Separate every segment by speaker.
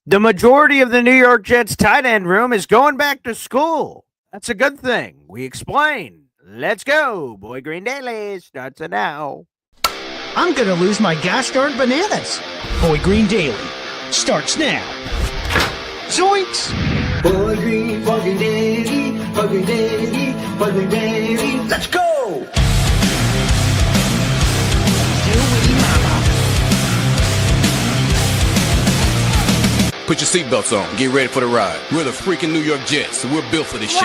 Speaker 1: The majority of the New York Jets tight end room is going back to school. That's a good thing. We explain. Let's go. Boy Green Daily starts now.
Speaker 2: I'm gonna lose my gosh darn bananas. Boy Green Daily starts now. Zoinks!
Speaker 3: Boy Green Daily, Boy Green Daily, Boy Green Daily. Let's go!
Speaker 4: Put your seatbelts on. Get ready for the ride. We're the freaking New York Jets, so we're built for this shit.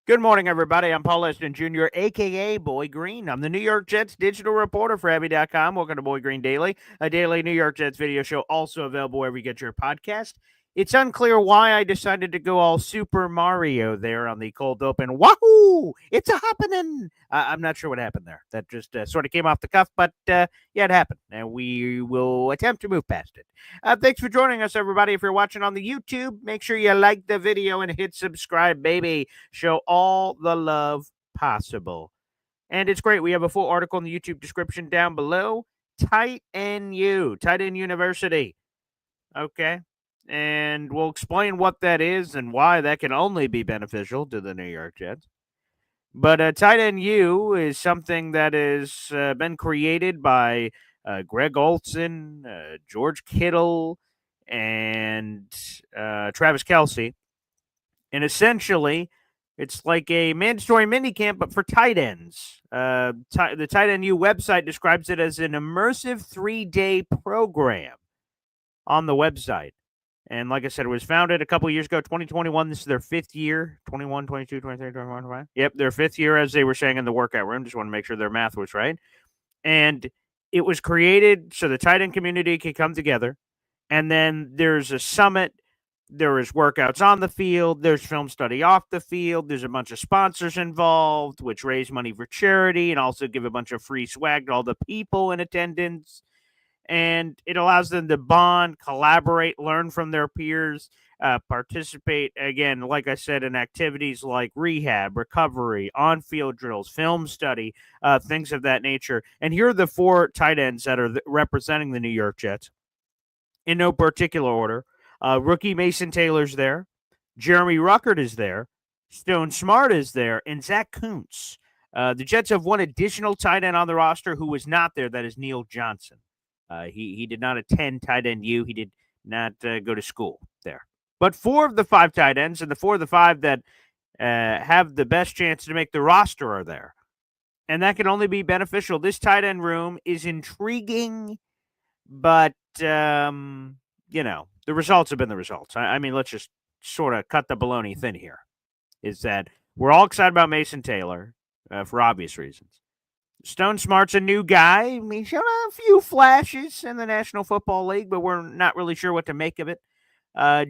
Speaker 1: Good morning, everybody. I'm Paul Eston Jr., a.k.a. Boy Green. I'm the New York Jets digital reporter for Abby.com. Welcome to Boy Green Daily, a daily New York Jets video show, also available wherever you get your podcast. It's unclear why I decided to go all Super Mario there on the cold open. Wahoo! It's a happening. I'm not sure what happened there. That just sort of came off the cuff, but yeah, it happened, and we will attempt to move past it. Thanks for joining us, everybody. If you're watching on the YouTube, make sure you like the video and hit subscribe, baby. Show all the love possible. And it's great. We have a full article in the YouTube description down below. Tight End University. Okay. And we'll explain what that is and why that can only be beneficial to the New York Jets. But Tight End U is something that has been created by Greg Olson, George Kittle, and Travis Kelce. And essentially, it's like a mandatory minicamp, but for tight ends. The Tight End U website describes it as an immersive 3-day program on the website. And like I said, it was founded a couple years ago, 2021. This is their fifth year, 21, 22, 23, 24, 25. Yep, their fifth year, as they were saying in the workout room. Just want to make sure their math was right. And it was created so the tight end community could come together. And then there's a summit. There is workouts on the field. There's film study off the field. There's a bunch of sponsors involved, which raise money for charity and also give a bunch of free swag to all the people in attendance. And it allows them to bond, collaborate, learn from their peers, participate, again, like I said, in activities like rehab, recovery, on-field drills, film study, things of that nature. And here are the four tight ends that are representing the New York Jets in no particular order. Rookie Mason Taylor's there. Jeremy Ruckert is there. Stone Smart is there. And Zach Kuntz. The Jets have one additional tight end on the roster who was not there. That is Neil Johnson. He did not attend Tight End U. He did not go to school there. But four of the five tight ends and the four of the five that have the best chance to make the roster are there. And that can only be beneficial. This tight end room is intriguing, but, the results have been the results. I mean, let's just sort of cut the baloney thin here. Is that we're all excited about Mason Taylor for obvious reasons. Stone Smart's a new guy. I mean, he's shown a few flashes in the National Football League, but we're not really sure what to make of it.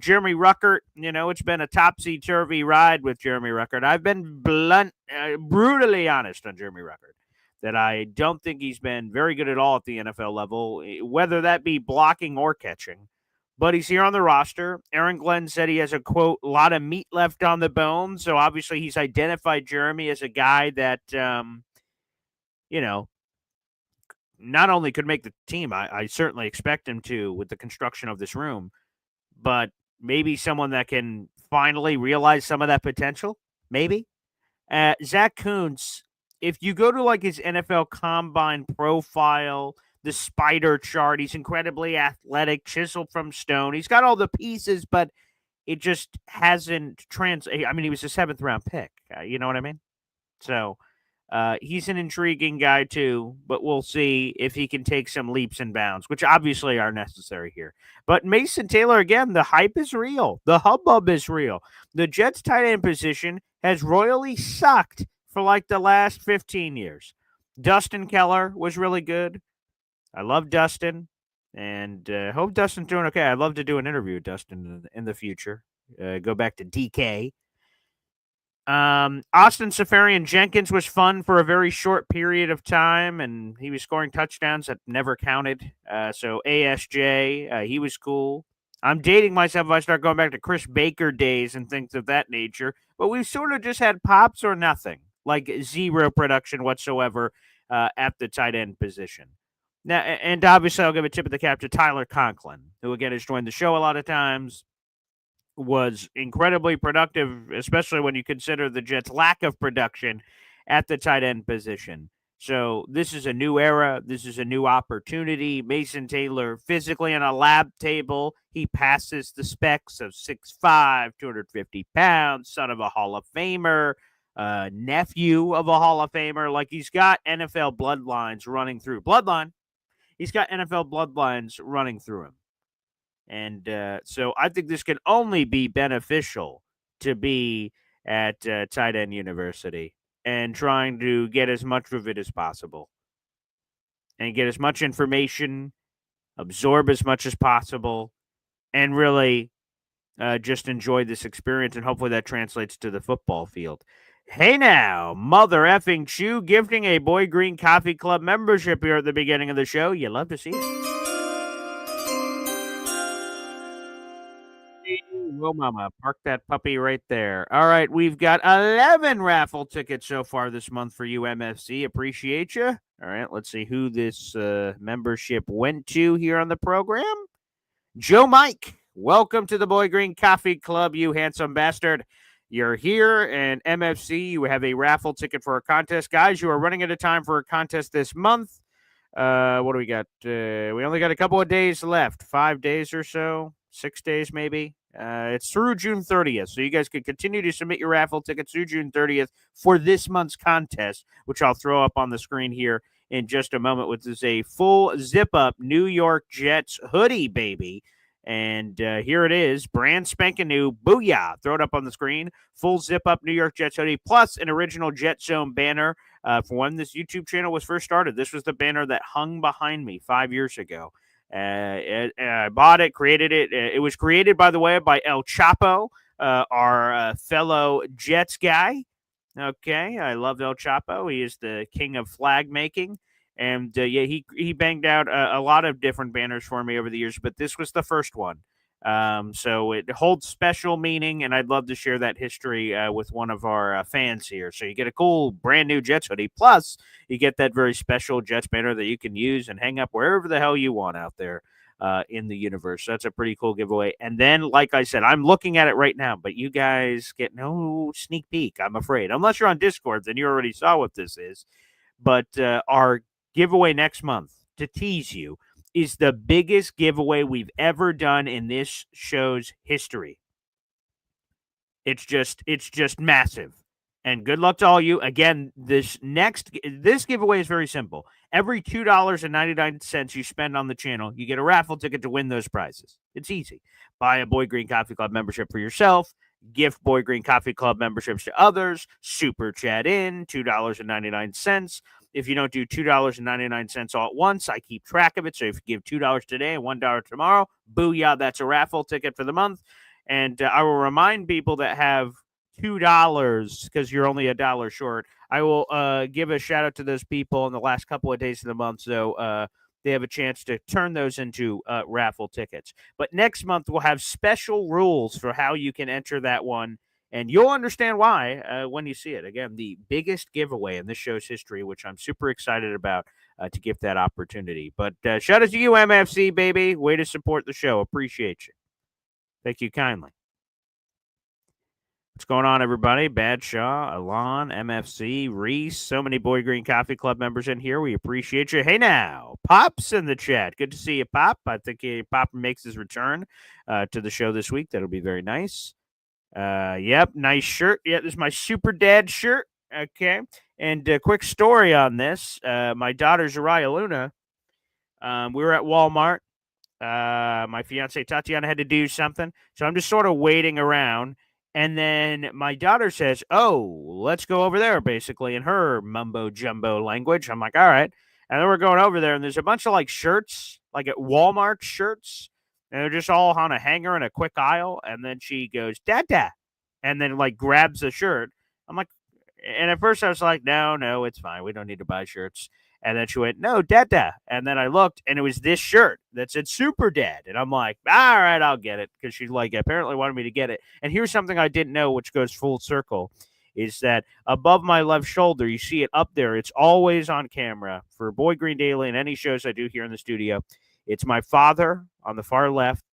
Speaker 1: Jeremy Ruckert, it's been a topsy-turvy ride with Jeremy Ruckert. I've been brutally honest on Jeremy Ruckert, that I don't think he's been very good at all at the NFL level, whether that be blocking or catching. But he's here on the roster. Aaron Glenn said he has a, quote, lot of meat left on the bone. So obviously he's identified Jeremy as a guy that, not only could make the team, I certainly expect him to with the construction of this room, but maybe someone that can finally realize some of that potential, maybe. Zach Kuntz, if you go to like his NFL Combine profile, the spider chart, he's incredibly athletic, chiseled from stone. He's got all the pieces, but it just hasn't I mean, he was a 7th-round pick. You know what I mean? So he's an intriguing guy too, but we'll see if he can take some leaps and bounds, which obviously are necessary here. But Mason Taylor, again, the hype is real. The hubbub is real. The Jets tight end position has royally sucked for like the last 15 years. Dustin Keller was really good. I love Dustin, and hope Dustin's doing okay. I'd love to do an interview with Dustin in the future. Go back to DK. Austin Seferian-Jenkins was fun for a very short period of time, and he was scoring touchdowns that never counted. So ASJ, he was cool. I'm dating myself if I start going back to Chris Baker days and things of that nature. But we've sort of just had pops or nothing, like zero production whatsoever at the tight end position. Now, and obviously, I'll give a tip of the cap to Tyler Conklin, who again has joined the show a lot of times, was incredibly productive, especially when you consider the Jets' lack of production at the tight end position. So this is a new era. This is a new opportunity. Mason Taylor physically on a lab table. He passes the specs of 6'5", 250 pounds, son of a Hall of Famer, nephew of a Hall of Famer. Like, he's got NFL bloodlines running through. He's got NFL bloodlines running through him. And so I think this can only be beneficial to be at Tight End University and trying to get as much of it as possible and get as much information, absorb as much as possible, and really just enjoy this experience. And hopefully that translates to the football field. Hey now, mother effing chew, gifting a Boy Green Coffee Club membership here at the beginning of the show. You love to see it. Whoa, mama, park that puppy right there. All right, we've got 11 raffle tickets so far this month for you, MFC. Appreciate you. All right, let's see who this membership went to here on the program. Joe Mike, welcome to the Boy Green Coffee Club, you handsome bastard. You're here, and MFC, you have a raffle ticket for a contest. Guys, you are running out of time for a contest this month. What do we got? We only got a couple of days left, 5 days or so, 6 days maybe. It's through June 30th, so you guys can continue to submit your raffle tickets through June 30th for this month's contest, which I'll throw up on the screen here in just a moment, which is a full zip-up New York Jets hoodie, baby. And here it is, brand spanking new, booyah, throw it up on the screen, full zip-up New York Jets hoodie, plus an original Jet Zone banner for when this YouTube channel was first started. This was the banner that hung behind me 5 years ago. I bought it, created it. It was created, by the way, by El Chapo, our fellow Jets guy. Okay, I love El Chapo. He is the king of flag making. And yeah, he banged out a lot of different banners for me over the years, but this was the first one. So it holds special meaning, and I'd love to share that history with one of our fans here. So you get a cool brand new Jets hoodie, plus you get that very special Jets banner that you can use and hang up wherever the hell you want out there in the universe. So that's a pretty cool giveaway. And then, like I said, I'm looking at it right now, but you guys get no sneak peek, I'm afraid. Unless you're on Discord, then you already saw what this is. But our giveaway next month, to tease you, is the biggest giveaway we've ever done in this show's history. It's just massive. And good luck to all you. Again, this giveaway is very simple. Every $2.99 you spend on the channel, you get a raffle ticket to win those prizes. It's easy. Buy a Boy Green Coffee Club membership for yourself. Gift Boy Green Coffee Club memberships to others. Super chat in, $2.99. If you don't do $2.99 all at once, I keep track of it. So if you give $2 today and $1 tomorrow, booyah, that's a raffle ticket for the month. And I will remind people that have $2 because you're only $1 short. I will give a shout out to those people in the last couple of days of the month. So they have a chance to turn those into raffle tickets. But next month, we'll have special rules for how you can enter that one. And you'll understand why when you see it. Again, the biggest giveaway in this show's history, which I'm super excited about to give that opportunity. But shout out to you, MFC, baby. Way to support the show. Appreciate you. Thank you kindly. What's going on, everybody? Badshaw, Alon, MFC, Reese, so many Boy Green Coffee Club members in here. We appreciate you. Hey now, Pop's in the chat. Good to see you, Pop. I think Pop makes his return to the show this week. That'll be very nice. Yep, nice shirt. Yeah, this is my super dad shirt. Okay. And a quick story on this. My daughter, Zariah Luna, we were at Walmart. My fiance, Tatiana, had to do something. So I'm just sort of waiting around. And then my daughter says, "Oh, let's go over there," basically in her mumbo jumbo language. I'm like, all right. And then we're going over there, and there's a bunch of like shirts, like at Walmart shirts. And they're just all on a hanger in a quick aisle. And then she goes, "Dada," and then like grabs the shirt. I'm like, and at first I was like, no, it's fine. We don't need to buy shirts. And then she went, no, Dada. And then I looked, and it was this shirt that said Super Dad. And I'm like, all right, I'll get it. Because she like apparently wanted me to get it. And here's something I didn't know, which goes full circle, is that above my left shoulder, you see it up there. It's always on camera for Boy Green Daily and any shows I do here in the studio. It's my father on the far left.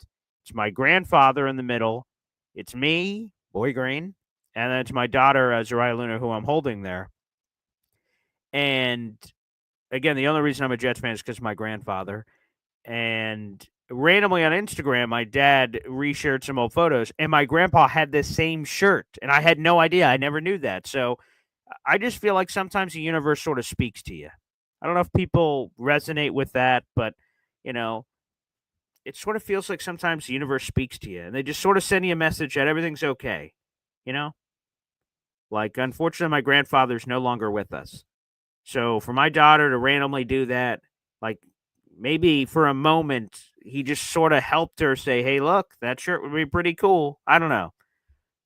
Speaker 1: It's my grandfather in the middle. It's me, Boy Green. And then it's my daughter, Zariah Luna, who I'm holding there. And again, the only reason I'm a Jets fan is because of my grandfather. And randomly on Instagram, my dad reshared some old photos, and my grandpa had the same shirt. And I had no idea. I never knew that. So I just feel like sometimes the universe sort of speaks to you. I don't know if people resonate with that, but, you know, it sort of feels like sometimes the universe speaks to you, and they just sort of send you a message that everything's okay, you know? Like, unfortunately, my grandfather's no longer with us. So for my daughter to randomly do that, like maybe for a moment, he just sort of helped her say, hey, look, that shirt would be pretty cool. I don't know.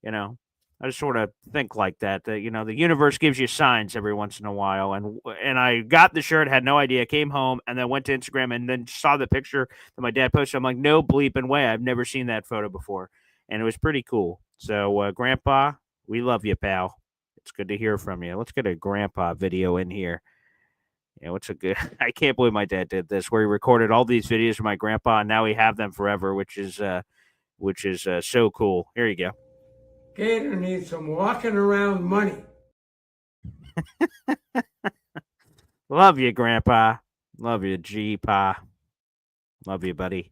Speaker 1: You know, I just sort of think like that, you know, the universe gives you signs every once in a while. And I got the shirt, had no idea, came home, and then went to Instagram and then saw the picture that my dad posted. I'm like, no bleeping way. I've never seen that photo before. And it was pretty cool. So, Grandpa, we love you, pal. It's good to hear from you. Let's get a grandpa video in here. Yeah, what's a good? I can't believe my dad did this, where he recorded all these videos of my grandpa, and now we have them forever, which is so cool. Here you go.
Speaker 5: Gator needs some walking around money.
Speaker 1: Love you, Grandpa. Love you, G-Pa. Love you, buddy.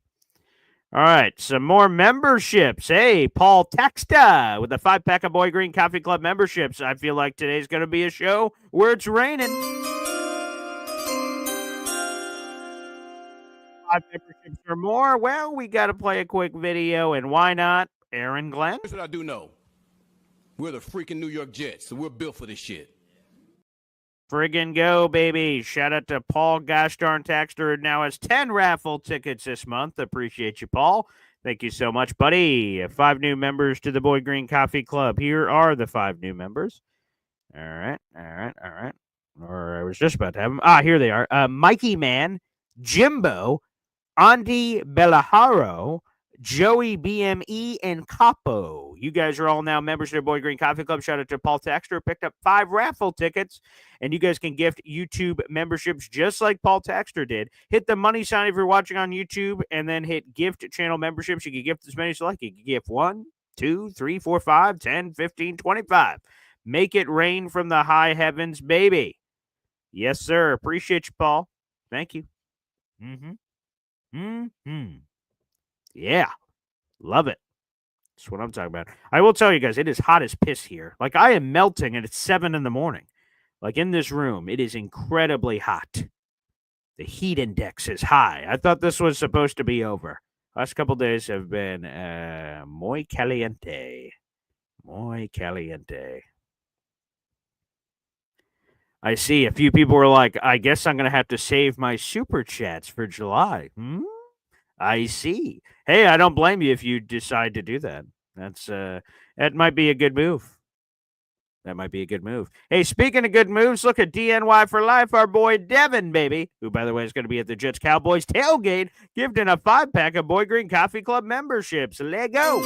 Speaker 1: All right, some more memberships. Hey, Paul Texta with a 5-pack of Boy Green Coffee Club memberships. I feel like today's going to be a show where it's raining. 5 memberships or more. Well, we got to play a quick video, and why not? Aaron Glenn.
Speaker 4: Here's what I do know. We're the freaking New York Jets, so we're built for this shit.
Speaker 1: Friggin' go, baby. Shout out to Paul Gosh Darn Taxter. Now has 10 raffle tickets this month. Appreciate you, Paul. Thank you so much, buddy. 5 new members to the Boy Green Coffee Club. Here are the 5 new members. All right. Or I was just about to have them. Here they are. Mikey Man, Jimbo, Andy Bellaharo, Joey BME, and Capo. You guys are all now members of the Boy Green Coffee Club. Shout out to Paul Taxter. Picked up 5 raffle tickets, and you guys can gift YouTube memberships just like Paul Taxter did. Hit the money sign if you're watching on YouTube, and then hit gift channel memberships. You can gift as many as you like. You can gift 1, 2, 3, 4, 5, 10, 15, 25. Make it rain from the high heavens, baby. Yes, sir. Appreciate you, Paul. Thank you. Yeah. Love it. That's what I'm talking about. I will tell you guys, it is hot as piss here. Like, I am melting, and it's 7 in the morning. Like, in this room, it is incredibly hot. The heat index is high. I thought this was supposed to be over. Last couple days have been muy caliente. Muy caliente. I see a few people were like, I guess I'm going to have to save my super chats for July. I see. Hey, I don't blame you if you decide to do that. That might be a good move. Hey, speaking of good moves, look at DNY for life, our boy Devin, baby, who, by the way, is going to be at the Jets Cowboys tailgate, gifting a 5-pack of Boy Green Coffee Club memberships. Let go.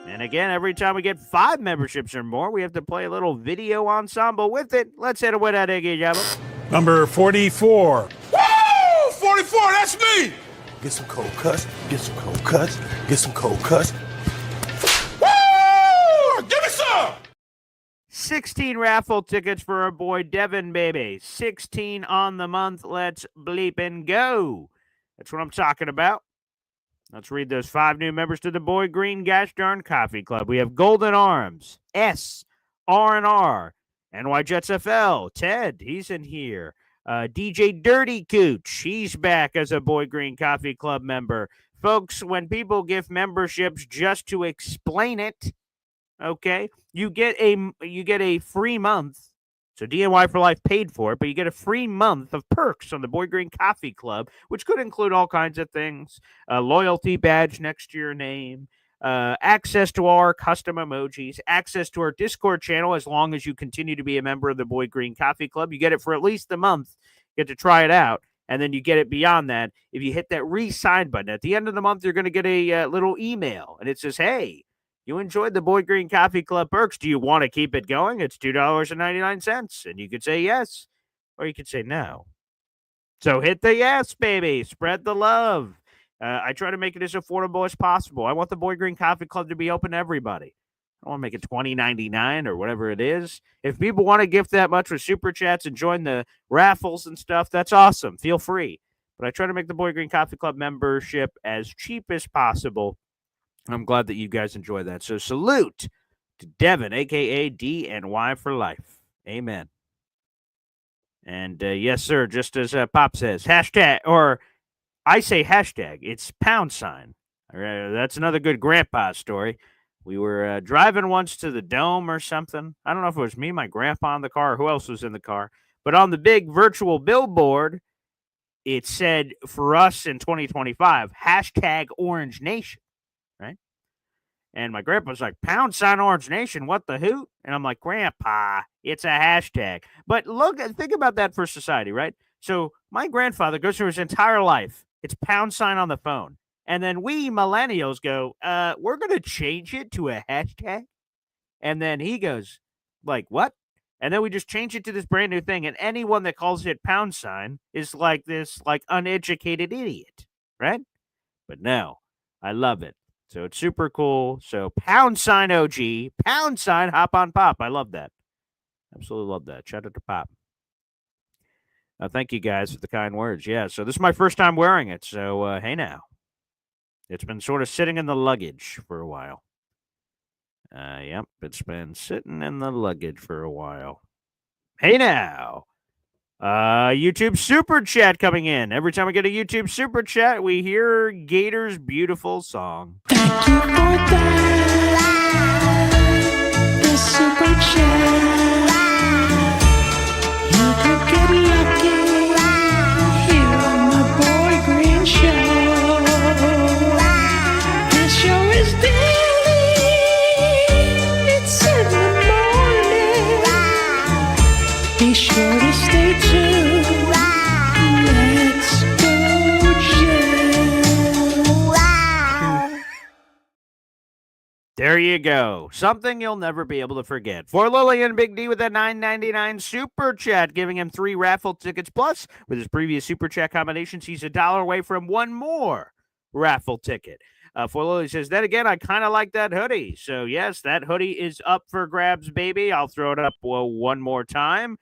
Speaker 1: And again, every time we get 5 memberships or more, we have to play a little video ensemble with it. Let's hit it with that, Iggy Jabba.
Speaker 6: Number 44.
Speaker 4: Woo! 44, that's me!
Speaker 7: Get some cold cuts, get some cold cuts, get some cold cuts.
Speaker 4: Woo! Give me some!
Speaker 1: 16 raffle tickets for our boy Devin, baby. 16 on the month. Let's bleep and go. That's what I'm talking about. Let's read those 5 new members to the Boy Green Gosh Darn Coffee Club. We have Golden Arms, S, R&R, NY Jets FL, Ted, he's in here. DJ Dirty Cooch, he's back as a Boy Green Coffee Club member. Folks, when people give memberships just to explain it, okay, you get a free month. So DNY for Life paid for it, but you get a free month of perks on the Boy Green Coffee Club, which could include all kinds of things. A loyalty badge next to your name, access to our custom emojis, access to our Discord channel as long as you continue to be a member of the Boy Green Coffee Club. You get it for at least a month. You get to try it out. And then you get it beyond that. If you hit that re-sign button at the end of the month, you're going to get a little email. And it says, hey, you enjoyed the Boy Green Coffee Club perks. Do you want to keep it going? It's $2.99. And you could say yes, or you could say no. So hit the yes, baby. Spread the love. I try to make it as affordable as possible. I want the Boy Green Coffee Club to be open to everybody. I want to make it $20.99 or whatever it is. If people want to gift that much with Super Chats and join the raffles and stuff, that's awesome. Feel free. But I try to make the Boy Green Coffee Club membership as cheap as possible. I'm glad that you guys enjoy that. So salute to Devin, a.k.a. DNY for life. Amen. And yes, sir, just as Pop says, hashtag, or I say hashtag, it's pound sign. That's another good grandpa story. We were driving once to the Dome or something. I don't know if it was me, my grandpa in the car, or who else was in the car. But on the big virtual billboard, it said for us in 2025, hashtag Orange Nation, right? And my grandpa's like, pound sign Orange Nation, what the hoot? And I'm like, Grandpa, it's a hashtag. But think about that for society, right? So my grandfather goes through his entire life. It's pound sign on the phone. And then we millennials go, we're going to change it to a hashtag. And then he goes, like, what? And then we just change it to this brand new thing. And anyone that calls it pound sign is like this, like, uneducated idiot, right? But no, I love it. So it's super cool. So pound sign OG, pound sign hop on pop. I love that. Absolutely love that. Shout out to Pop. Thank you guys for the kind words. Yeah, so this is my first time wearing it. So hey now. It's been sort of sitting in the luggage for a while. Yep, it's been sitting in the luggage for a while. Hey now. YouTube Super Chat coming in. Every time we get a YouTube Super Chat, we hear Gator's beautiful song.
Speaker 8: Thank you for that. The Super Chat. You could get lucky here on the Boy Green Show. This show is daily. It's in the morning. Be sure to stay tuned. Let's go, Jen.
Speaker 1: There you go. Something you'll never be able to forget. For Lillian Big D with a $9.99 Super Chat, giving him 3 raffle tickets. Plus, with his previous Super Chat combinations, he's $1 away from one more raffle ticket. For Lily says, then again, I kind of like that hoodie. So, yes, that hoodie is up for grabs, baby. I'll throw it up one more time.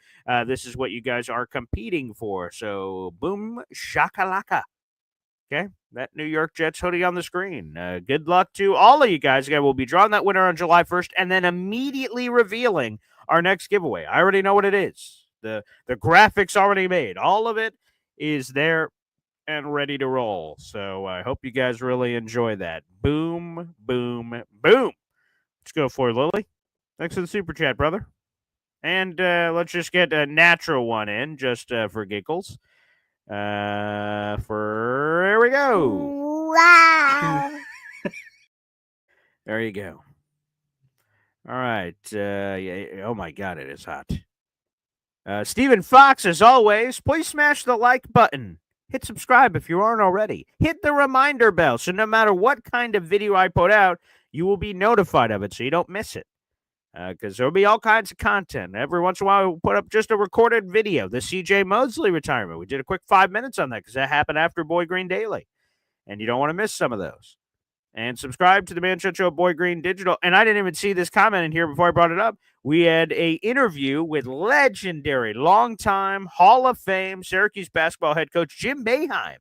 Speaker 1: This is what you guys are competing for. So, boom, shakalaka. Okay, that New York Jets hoodie on the screen. Good luck to all of you guys. Again, we'll be drawing that winner on July 1st and then immediately revealing our next giveaway. I already know what it is. The graphics already made. All of it is there and ready to roll. So I hope you guys really enjoy that. Boom, boom, boom. Let's go for it, Lily. Thanks for the Super Chat, brother. And let's just get a natural one in just for giggles. Here we go.
Speaker 9: Wow.
Speaker 1: There you go. All right. Yeah, oh my God, it is hot. Stephen Fox, as always, please smash the like button. Hit subscribe if you aren't already. Hit the reminder bell so no matter what kind of video I put out, you will be notified of it so you don't miss it. Because there'll be all kinds of content. Every once in a while, we'll put up just a recorded video. The C.J. Mosley retirement. We did a quick 5 minutes on that because that happened after Boy Green Daily. And you don't want to miss some of those. And subscribe to the Man Show Boy Green Digital. And I didn't even see this comment in here before I brought it up. We had a interview with legendary, longtime Hall of Fame Syracuse basketball head coach Jim Boeheim.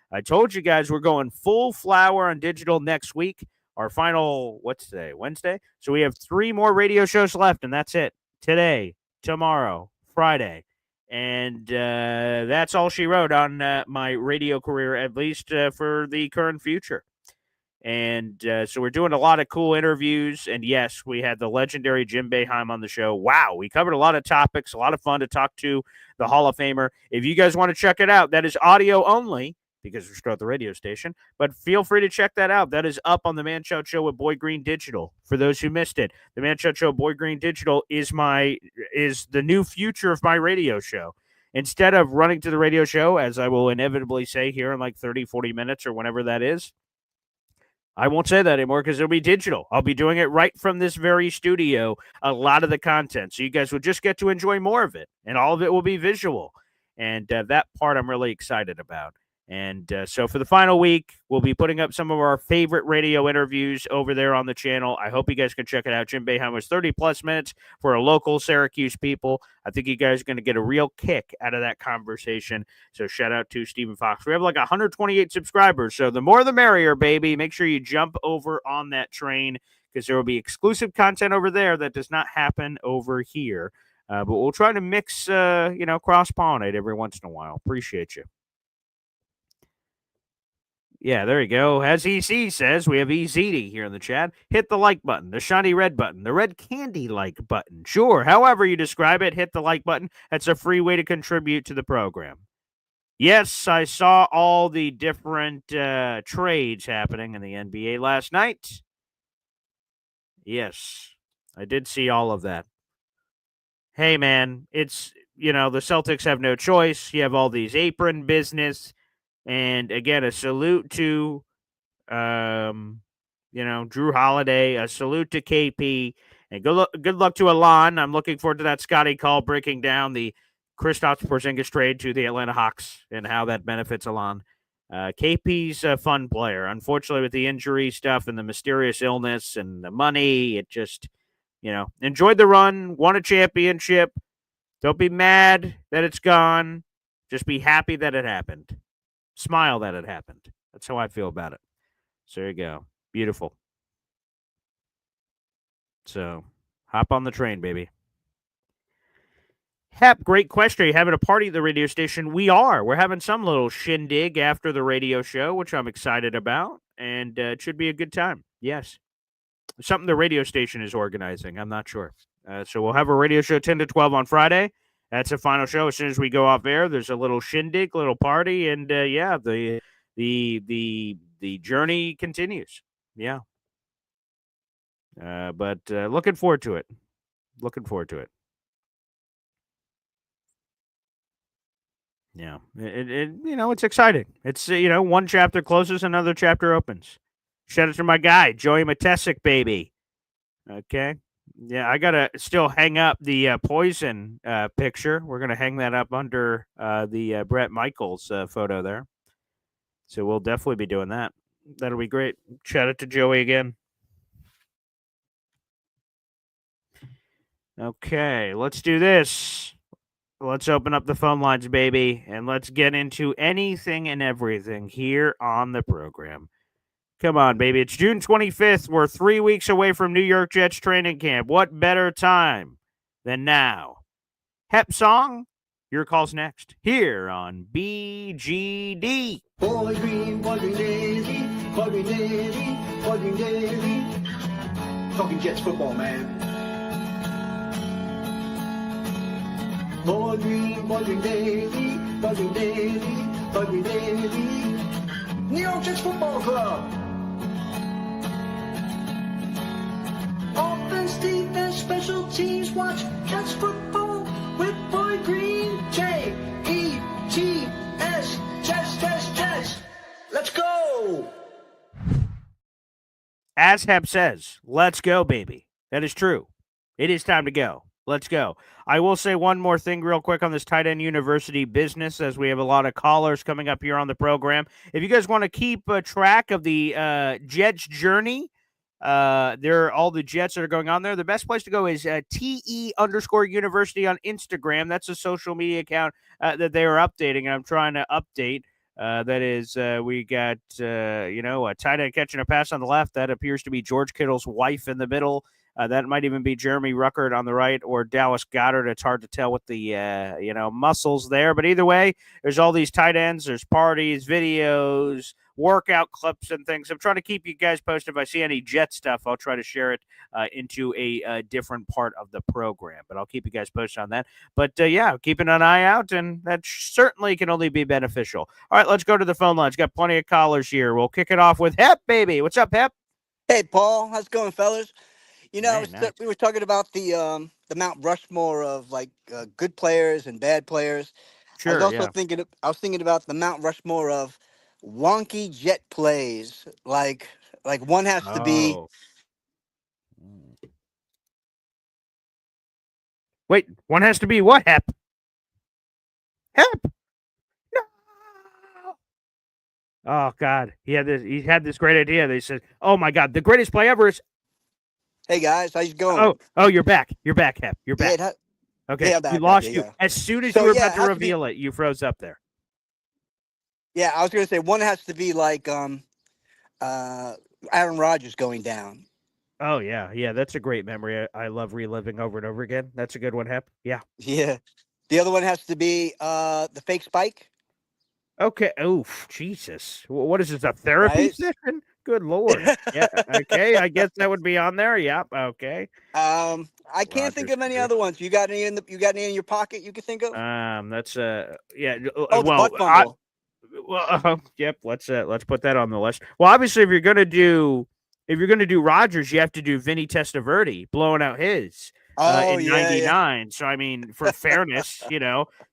Speaker 1: I told you guys we're going full flower on digital next week. Our final, what's today? Wednesday? So we have 3 more radio shows left, and that's it. Today, tomorrow, Friday. And that's all she wrote on my radio career, at least for the current future. And so we're doing a lot of cool interviews. And yes, we had the legendary Jim Boeheim on the show. Wow, we covered a lot of topics, a lot of fun to talk to the Hall of Famer. If you guys want to check it out, that is audio only. because we're still at the radio station. But feel free to check that out. That is up on the Man Shout Show with Boy Green Digital. For those who missed it, the Man Shout Show Boy Green Digital is the new future of my radio show. Instead of running to the radio show, as I will inevitably say here in like 30, 40 minutes or whenever that is, I won't say that anymore because it'll be digital. I'll be doing it right from this very studio, a lot of the content. So you guys will just get to enjoy more of it, and all of it will be visual. And that part I'm really excited about. And so for the final week, we'll be putting up some of our favorite radio interviews over there on the channel. I hope you guys can check it out. Jim Boeheim was 30-plus minutes for a local Syracuse people. I think you guys are going to get a real kick out of that conversation. So shout out to Stephen Fox. We have like 128 subscribers, so the more the merrier, baby. Make sure you jump over on that train because there will be exclusive content over there that does not happen over here. But we'll try to mix, cross-pollinate every once in a while. Appreciate you. Yeah, there you go. As EC says, we have EZD here in the chat. Hit the like button, the shiny red button, the red candy like button. Sure, however you describe it, hit the like button. That's a free way to contribute to the program. Yes, I saw all the different trades happening in the NBA last night. Yes, I did see all of that. Hey, man, it's, the Celtics have no choice. You have all these apron business. And again, a salute to, Drew Holiday, a salute to KP, and good luck to Alon. I'm looking forward to that Scotty call breaking down the Kristaps Porzingis trade to the Atlanta Hawks and how that benefits Alon. KP's a fun player. Unfortunately, with the injury stuff and the mysterious illness and the money, it just, enjoyed the run, won a championship. Don't be mad that it's gone. Just be happy that it happened. Smile that it happened. That's how I feel about it. So there you go. Beautiful. So hop on the train, baby. Hep, great question. Are you having a party at the radio station? We are. We're having some little shindig after the radio show, which I'm excited about. And it should be a good time. Yes. Something the radio station is organizing. I'm not sure. So we'll have a radio show 10 to 12 on Friday. That's the final show. As soon as we go off air, there's a little shindig, little party, and the journey continues. Yeah. But looking forward to it. Looking forward to it. Yeah. It's exciting. It's one chapter closes, another chapter opens. Shout out to my guy, Joey Matesic, baby. Okay. Yeah, I got to still hang up the Poison picture. We're going to hang that up under the Brett Michaels photo there. So we'll definitely be doing that. That'll be great. Shout out to Joey again. Okay, let's do this. Let's open up the phone lines, baby, and let's get into anything and everything here on the program. Come on, baby. It's June 25th. We're 3 weeks away from New York Jets training camp. What better time than now? Hep song? Your call's next. Here on BGD.
Speaker 3: Boy Green Daily, Boy Green Daily, Boy Green Daily. Talking Jets football, man. Boy Green Daily, Boy Green Daily, Boy Green Daily. New York Jets Football Club. Offense, defense, special teams, watch Jets football with Boy Green. J-E-T-S, Jets. Let's go.
Speaker 1: As Hep says, let's go, baby. That is true. It is time to go. Let's go. I will say one more thing real quick on this Tight End University business, as we have a lot of callers coming up here on the program. If you guys want to keep track of the Jets journey, all the Jets that are going on there, the best place to go is TE_University on Instagram. That's a social media account that they are updating, and I'm trying to update. That is, we got, a tight end catching a pass on the left. That appears to be George Kittle's wife in the middle. That might even be Jeremy Ruckert on the right or Dallas Goedert. It's hard to tell with the, muscles there. But either way, there's all these tight ends. There's parties, videos, workout clips and things. I'm trying to keep you guys posted. If I see any Jet stuff, I'll try to share it into a different part of the program. But I'll keep you guys posted on that. But yeah, keeping an eye out, and that certainly can only be beneficial. All right, let's go to the phone lines. Got plenty of callers here. We'll kick it off with Hep, baby. What's up, Hep?
Speaker 9: Hey, Paul, how's it going, fellas? You know,
Speaker 1: Man, nice.
Speaker 9: we were talking about the Mount Rushmore of like good players and bad players. I was
Speaker 1: Sure,
Speaker 9: also
Speaker 1: yeah.
Speaker 9: thinking about the Mount Rushmore of wonky Jet plays. Like one has to be.
Speaker 1: Oh. Wait, one has to be what, Hep? Hep? No. Oh God, he had this great idea. They said, "Oh my God, the greatest play ever is."
Speaker 9: Hey guys, how's it going?
Speaker 1: Oh, you're back. You're back, Hep. You're back. Okay,
Speaker 9: yeah, I'm back,
Speaker 1: we lost
Speaker 9: okay,
Speaker 1: you
Speaker 9: yeah.
Speaker 1: as soon as
Speaker 9: So,
Speaker 1: you were
Speaker 9: yeah,
Speaker 1: about
Speaker 9: it
Speaker 1: to
Speaker 9: has to be-
Speaker 1: reveal it. You froze up there.
Speaker 9: Yeah, I was gonna say one has to be like Aaron Rodgers going down.
Speaker 1: Oh yeah. That's a great memory. I love reliving over and over again. That's a good one, Hep. Yeah.
Speaker 9: Yeah. The other one has to be the fake spike.
Speaker 1: Okay. Oof, Jesus. What is this? A therapy
Speaker 9: Right?
Speaker 1: session? Good Lord. Yeah. Okay. I guess that would be on there. Yep. Okay.
Speaker 9: I can't think
Speaker 1: Rodgers
Speaker 9: of any
Speaker 1: career.
Speaker 9: other ones. You got any in your pocket you can think of?
Speaker 1: That's yeah.
Speaker 9: The
Speaker 1: Well,
Speaker 9: butt fumble.
Speaker 1: yep. Let's put that on the list. Well, obviously, if you're gonna do Rodgers, you have to do Vinny Testaverde blowing out his in '99. So I mean, for fairness,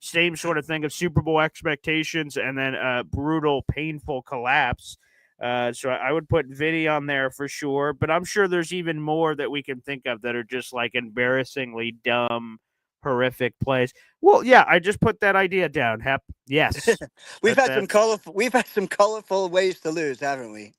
Speaker 1: same sort of thing of Super Bowl expectations and then brutal, painful collapse. So I would put Vinny on there for sure, but I'm sure there's even more that we can think of that are just like embarrassingly dumb, horrific plays. Well, yeah, I just put that idea down, Hep. Yes.
Speaker 9: We've
Speaker 1: That-
Speaker 9: had some colorful ways to lose, haven't we?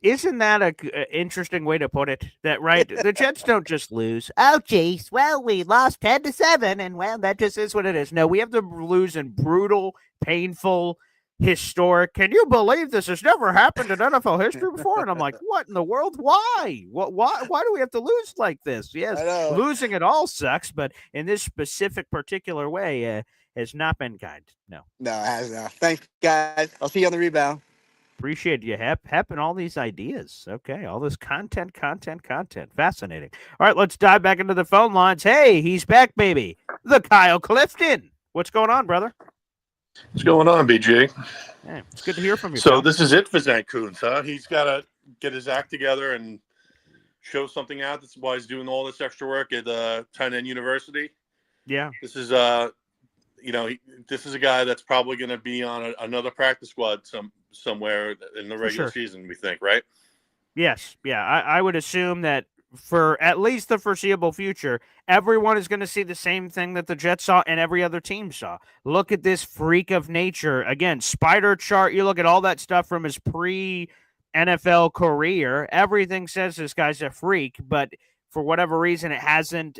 Speaker 1: Isn't that a interesting way to put it? That right? The Jets don't just lose. Oh, geez. Well, we lost 10-7, and well, that just is what it is. No, we have to lose in brutal, painful, historic. Can you believe this has never happened in NFL history before? And I'm like, what in the world? Why? Why do we have to lose like this? Yes,
Speaker 9: I know.
Speaker 1: losing it all sucks, but in this specific particular way, has not been kind. No.
Speaker 9: No, it has not. Thanks, guys. I'll see you on the rebound.
Speaker 1: Appreciate you, Hep, and all these ideas. Okay, all this content. Fascinating. All right, let's dive back into the phone lines. Hey, he's back, baby. The Kyle Clifton. What's going on, brother?
Speaker 6: What's going on, BG?
Speaker 1: Hey, it's good to hear from you.
Speaker 6: So
Speaker 1: pal.
Speaker 6: this is it for Zach Kuntz, huh? He's got to get his act together and show something out. That's why he's doing all this extra work at Tight End University.
Speaker 1: Yeah.
Speaker 6: This is this is a guy that's probably going to be on another practice squad somewhere in the regular season, we think, right?
Speaker 1: Yes. Yeah. I would assume that for at least the foreseeable future, everyone is going to see the same thing that the Jets saw and every other team saw. Look at this freak of nature. Again, spider chart. You look at all that stuff from his pre-NFL career. Everything says this guy's a freak, but for whatever reason,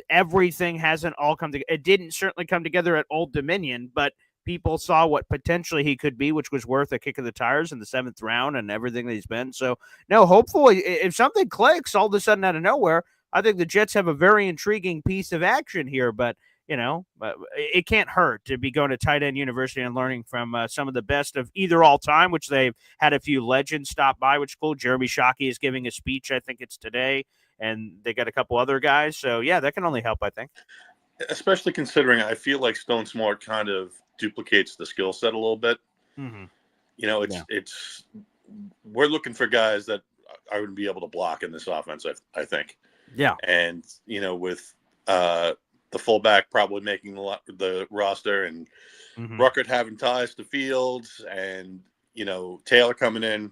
Speaker 1: everything hasn't all come together. It didn't certainly come together at Old Dominion, but people saw what potentially he could be, which was worth a kick of the tires in the 7th round and everything that he's been. So, no, hopefully, if something clicks all of a sudden out of nowhere, I think the Jets have a very intriguing piece of action here. But, it can't hurt to be going to Tight End University and learning from some of the best of either all time, which they've had a few legends stop by, which is cool. Jeremy Shockey is giving a speech, I think it's today, and they got a couple other guys. So, yeah, that can only help, I think.
Speaker 6: Especially considering I feel like Stone Smart kind of duplicates the skill set a little bit.
Speaker 1: Mm-hmm.
Speaker 6: It's we're looking for guys that I would be able to block in this offense, I think.
Speaker 1: Yeah.
Speaker 6: And, with the fullback probably making the roster and Ruckert having ties to Fields and, Taylor coming in,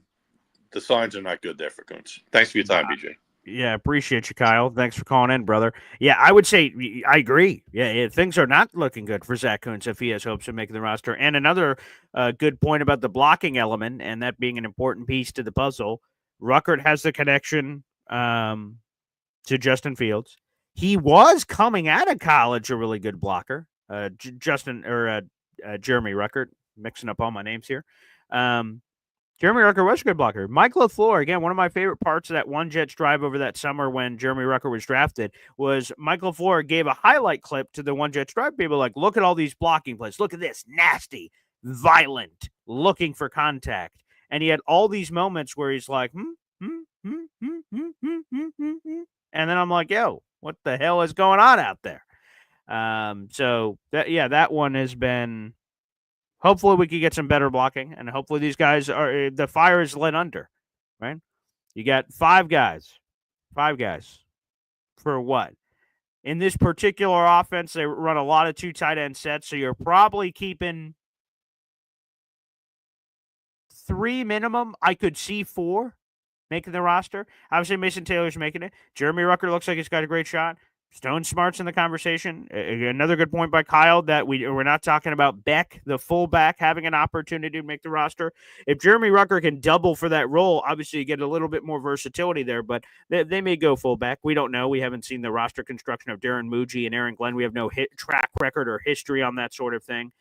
Speaker 6: the signs are not good there for Kuntz. Thanks for your time, BJ.
Speaker 1: Yeah, appreciate you, Kyle. Thanks for calling in, brother. Yeah, I would say I agree. Yeah, things are not looking good for Zach Kuntz if he has hopes of making the roster. And another good point about the blocking element and that being an important piece to the puzzle. Ruckert has the connection to Justin Fields. He was coming out of college a really good blocker. Jeremy Ruckert, mixing up all my names here. Jeremy Ruckert was a good blocker. Mike LaFleur, again, one of my favorite parts of that one Jets drive over that summer when Jeremy Ruckert was drafted was Mike LaFleur gave a highlight clip to the one Jets drive. People like, look at all these blocking plays. Look at this, nasty, violent, looking for contact. And he had all these moments where he's like, and then I'm like, yo, what the hell is going on out there? So that one has been. Hopefully, we can get some better blocking, and hopefully, these guys are the fire is lit under, right? You got five guys for what? In this particular offense, they run a lot of 2 tight end sets, so you're probably keeping 3 minimum. I could see 4 making the roster. Obviously, Mason Taylor's making it. Jeremy Rucker looks like he's got a great shot. Stone Smart's in the conversation. Another good point by Kyle that we're not talking about Beck, the fullback, having an opportunity to make the roster. If Jeremy Rucker can double for that role, obviously you get a little bit more versatility there, but they may go fullback. We don't know. We haven't seen the roster construction of Darren Muji and Aaron Glenn. We have no track record or history on that sort of thing.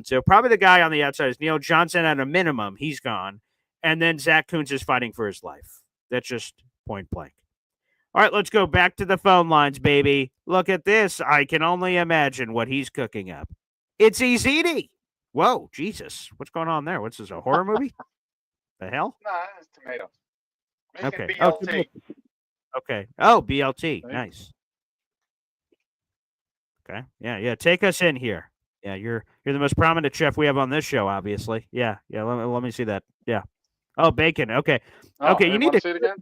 Speaker 1: So probably the guy on the outside is Neil Johnson at a minimum. He's gone. And then Zach Kuntz is fighting for his life. That's just point blank. All right, let's go back to the phone lines, baby. Look at this. I can only imagine what he's cooking up. It's Eziti. Whoa, Jesus. What's going on there? What's this, a horror movie? The hell?
Speaker 10: No, it's tomatoes.
Speaker 1: Okay.
Speaker 10: BLT.
Speaker 1: Okay. Oh, BLT. Nice. Okay. Yeah. Take us in here. Yeah, you're the most prominent chef we have on this show, obviously. Yeah. Let me see that. Yeah. Oh, bacon. Okay. Okay. You need to
Speaker 10: see it again.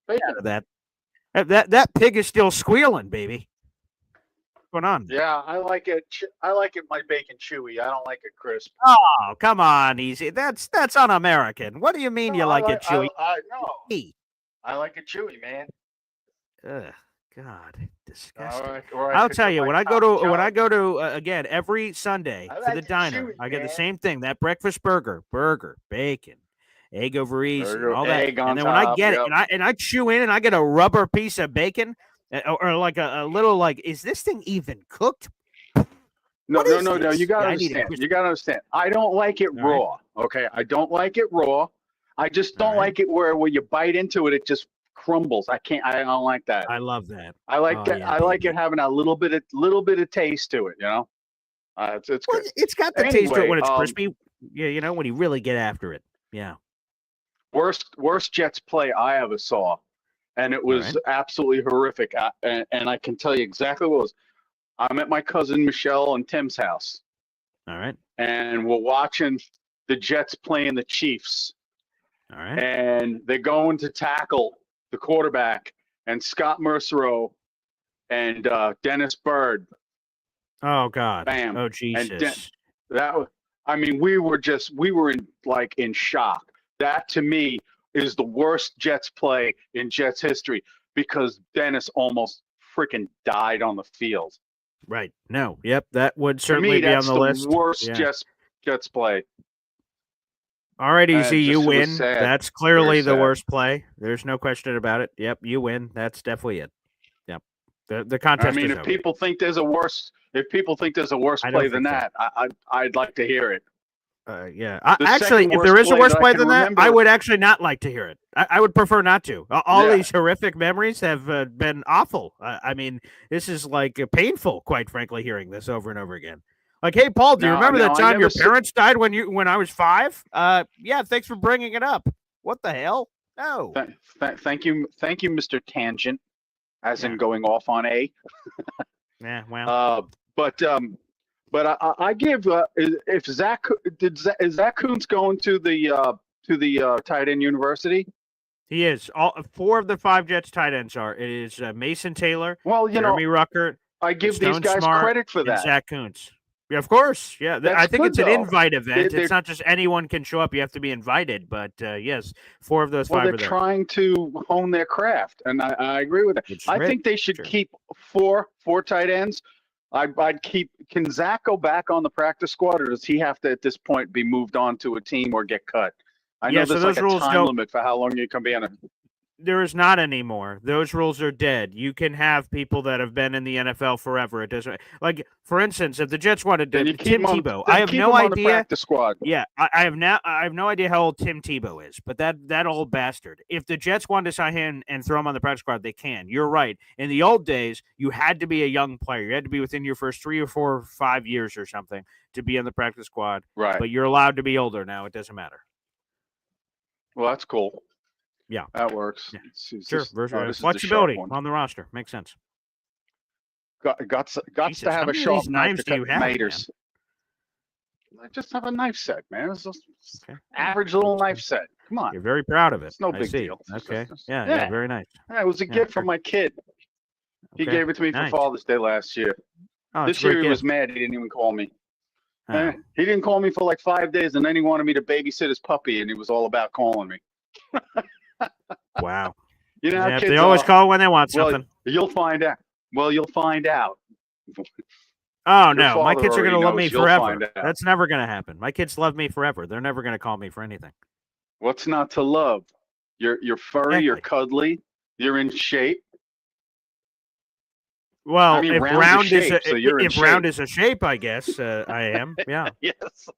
Speaker 10: Bacon.
Speaker 1: Out of that. That pig is still squealing, baby. What's going on?
Speaker 10: Yeah, I like it. I like it. My bacon chewy. I don't like it crisp.
Speaker 1: Oh, come on, easy. That's un-American. What do you mean you like it chewy?
Speaker 10: No. I like it chewy, man.
Speaker 1: Ugh, God, disgusting.
Speaker 10: Or
Speaker 1: I'll tell you, when I go to again every Sunday to the diner, I get the same thing. That breakfast burger, bacon, egg over easy, and all that. And then when I get it, and I chew in, and I get a rubber piece of bacon, or like a little like, is this thing even cooked?
Speaker 10: No. You gotta understand. You gotta understand. I don't like it raw. Okay, I don't like it raw. I just don't like it where when you bite into it, it just crumbles. I don't like that.
Speaker 1: I love that.
Speaker 10: I like that. I like it having a little bit of taste to it. You know, it's good.
Speaker 1: It's got the taste to it when it's crispy. Yeah, when you really get after it. Yeah.
Speaker 10: Worst Jets play I ever saw, and it was absolutely horrific. And I can tell you exactly what it was. I'm at my cousin Michelle and Tim's house.
Speaker 1: All right.
Speaker 10: And we're watching the Jets playing the Chiefs.
Speaker 1: All right.
Speaker 10: And they're going to tackle the quarterback, and Scott Mercereau and Dennis Byrd.
Speaker 1: Oh God.
Speaker 10: Bam.
Speaker 1: Oh Jesus.
Speaker 10: We were in shock. That to me is the worst Jets play in Jets history because Dennis almost freaking died on the field.
Speaker 1: Right. No. Yep. That would certainly be on the list.
Speaker 10: Worst Jets play.
Speaker 1: All right, Easy, you win. That's clearly the worst play. There's no question about it. Yep, you win. That's definitely it. Yep. The contest.
Speaker 10: If people think there's a worse play than that, I'd like to hear it.
Speaker 1: Yeah. Actually, if there is a worse play than that, I would actually not like to hear it. I would prefer not to. All these horrific memories have been awful. This is like painful, quite frankly, hearing this over and over again. Like, hey, Paul, do you remember that time your parents died when I was 5? Yeah, thanks for bringing it up. What the hell? No.
Speaker 10: Thank you, Mr. Tangent, as in going off on A.
Speaker 1: Yeah, well.
Speaker 10: But I give if Zach Kuntz going to the tight end university?
Speaker 1: He is. All 4 of the 5 Jets tight ends are. It is Mason Taylor.
Speaker 10: Well,
Speaker 1: Jeremy Rucker.
Speaker 10: I give these guys credit for that.
Speaker 1: Zach Kuntz. Yeah, of course. Yeah, I think it's an invite event. It's not just anyone can show up. You have to be invited. But yes, 4 of those 5 are there.
Speaker 10: They're trying to hone their craft, and I agree with that. I think they should keep four tight ends. I'd keep. Can Zach go back on the practice squad, or does he have to at this point be moved on to a team or get cut? I know there's like a time limit for how long you can be on a.
Speaker 1: There is not anymore. Those rules are dead. You can have people that have been in the NFL forever. It doesn't like, for instance, if the Jets wanted to Tim Tebow, I have no idea.
Speaker 10: Squad.
Speaker 1: Yeah, I have no idea how old Tim Tebow is, but that old bastard. If the Jets wanted to sign him and throw him on the practice squad, they can. You're right. In the old days, you had to be a young player. You had to be within your first 3 or 4 or 5 years or something to be on the practice squad.
Speaker 10: Right.
Speaker 1: But you're allowed to be older now. It doesn't matter.
Speaker 10: Well, that's cool.
Speaker 1: Yeah.
Speaker 10: That works.
Speaker 1: Yeah.
Speaker 10: It's
Speaker 1: Sure.
Speaker 10: just- oh, this is the
Speaker 1: Flexibility
Speaker 10: sharp one.
Speaker 1: on the roster makes sense.
Speaker 10: Got
Speaker 1: Jesus,
Speaker 10: to
Speaker 1: how
Speaker 10: have a
Speaker 1: many of
Speaker 10: sharp
Speaker 1: these
Speaker 10: knife
Speaker 1: knives
Speaker 10: to
Speaker 1: do you
Speaker 10: cut
Speaker 1: have, man?
Speaker 10: tomatoes. I just have a knife set, man. It's just
Speaker 1: Okay.
Speaker 10: average little knife set. Come on.
Speaker 1: You're very proud of it.
Speaker 10: It's no
Speaker 1: I
Speaker 10: big
Speaker 1: see.
Speaker 10: deal. It's
Speaker 1: Okay.
Speaker 10: just-
Speaker 1: Yeah. Very nice.
Speaker 10: Yeah, it was a
Speaker 1: Yeah,
Speaker 10: gift
Speaker 1: sure.
Speaker 10: from my kid. He
Speaker 1: Okay.
Speaker 10: gave it to me for
Speaker 1: Nice.
Speaker 10: Father's Day last year.
Speaker 1: Oh, it's
Speaker 10: This
Speaker 1: a great
Speaker 10: year he was
Speaker 1: gift.
Speaker 10: mad. He didn't even call me.
Speaker 1: Oh.
Speaker 10: He didn't call me for like 5 days, and then he wanted me to babysit his puppy, and he was all about calling me.
Speaker 1: Wow.
Speaker 10: You know how
Speaker 1: Yeah,
Speaker 10: kids
Speaker 1: they always
Speaker 10: are.
Speaker 1: call when they want
Speaker 10: Well,
Speaker 1: something.
Speaker 10: you'll find out. Well, you'll find out.
Speaker 1: Oh,
Speaker 10: Your
Speaker 1: no. My
Speaker 10: father
Speaker 1: kids are going to
Speaker 10: already
Speaker 1: love me
Speaker 10: knows. You'll
Speaker 1: forever.
Speaker 10: find out.
Speaker 1: That's never going to happen. My kids love me forever. They're never going to call me for anything.
Speaker 10: What's not to love? You're furry. You're
Speaker 1: Exactly.
Speaker 10: cuddly. You're in shape.
Speaker 1: Well,
Speaker 10: I mean,
Speaker 1: if
Speaker 10: round's a
Speaker 1: round is
Speaker 10: shape, so you're in
Speaker 1: if round
Speaker 10: shape.
Speaker 1: is a shape, I guess I am. Yeah.
Speaker 10: Yes.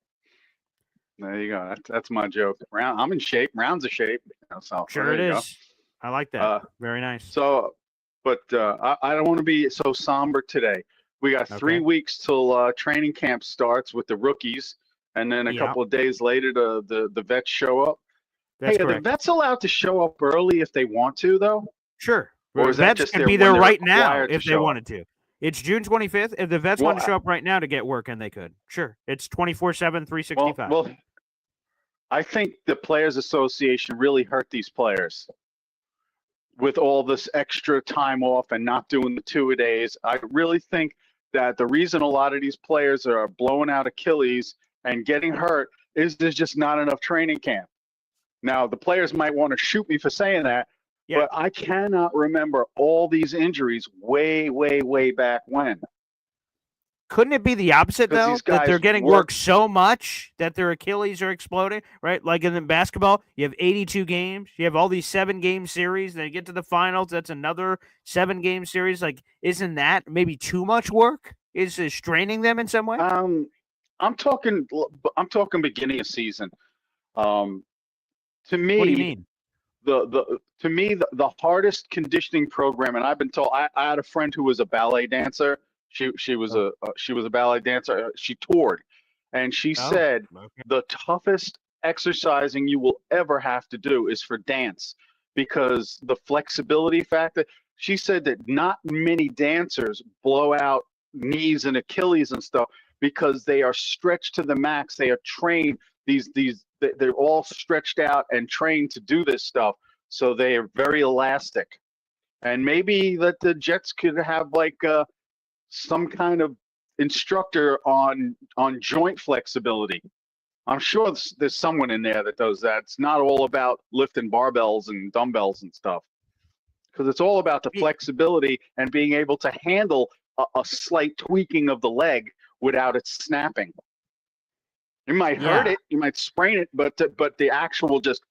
Speaker 10: There you go. That's my joke. Round. I'm in shape. Round's a shape. So
Speaker 1: Sure it
Speaker 10: there you go.
Speaker 1: is. I like that. Very nice.
Speaker 10: So, but I don't want to be so somber today. We got 3
Speaker 1: Okay.
Speaker 10: weeks till training camp starts with the rookies, and then a
Speaker 1: Yeah.
Speaker 10: couple of days later, the vets show up.
Speaker 1: That's
Speaker 10: Hey, are the
Speaker 1: correct.
Speaker 10: vets allowed to show up early if they want to, though?
Speaker 1: Sure.
Speaker 10: Or is that
Speaker 1: Vets
Speaker 10: just
Speaker 1: can
Speaker 10: their-
Speaker 1: be
Speaker 10: when
Speaker 1: there
Speaker 10: they're
Speaker 1: right now
Speaker 10: required to
Speaker 1: if they
Speaker 10: show up?
Speaker 1: wanted to. It's June 25th. If the vets
Speaker 10: Well,
Speaker 1: want to show up right now to get work, and they could. Sure. It's 24/7, 365.
Speaker 10: Well, I think the Players Association really hurt these players with all this extra time off and not doing the 2-a-days. I really think that the reason a lot of these players are blowing out Achilles and getting hurt is there's just not enough training camp. Now, the players might want to shoot me for saying that,
Speaker 1: Yeah.
Speaker 10: but I cannot remember all these injuries way, way, way back when.
Speaker 1: Couldn't it be the opposite
Speaker 10: 'Cause
Speaker 1: though?
Speaker 10: these
Speaker 1: That they're
Speaker 10: guys
Speaker 1: getting
Speaker 10: work-
Speaker 1: work so much that their Achilles are exploding, right? Like in the basketball, you have 82 games, you have all these 7-game series, then you get to the finals, that's another 7-game series. Like, isn't that maybe too much work? Is it straining them in some way?
Speaker 10: I'm talking beginning of season. To me,
Speaker 1: What do you mean?
Speaker 10: The hardest conditioning program, and I've been told, I had a friend who was a ballet dancer. She was a ballet dancer. She toured, and she said
Speaker 1: Okay.
Speaker 10: the toughest exercising you will ever have to do is for dance, because the flexibility factor. She said that not many dancers blow out knees and Achilles and stuff because they are stretched to the max. They are trained. They're all stretched out and trained to do this stuff. So they are very elastic. And maybe that the Jets could have like some kind of instructor on joint flexibility. I'm sure there's someone in there that does that. It's not all about lifting barbells and dumbbells and stuff, because it's all about the flexibility and being able to handle a slight tweaking of the leg without it snapping. You might hurt it, you might sprain it, but the actual just,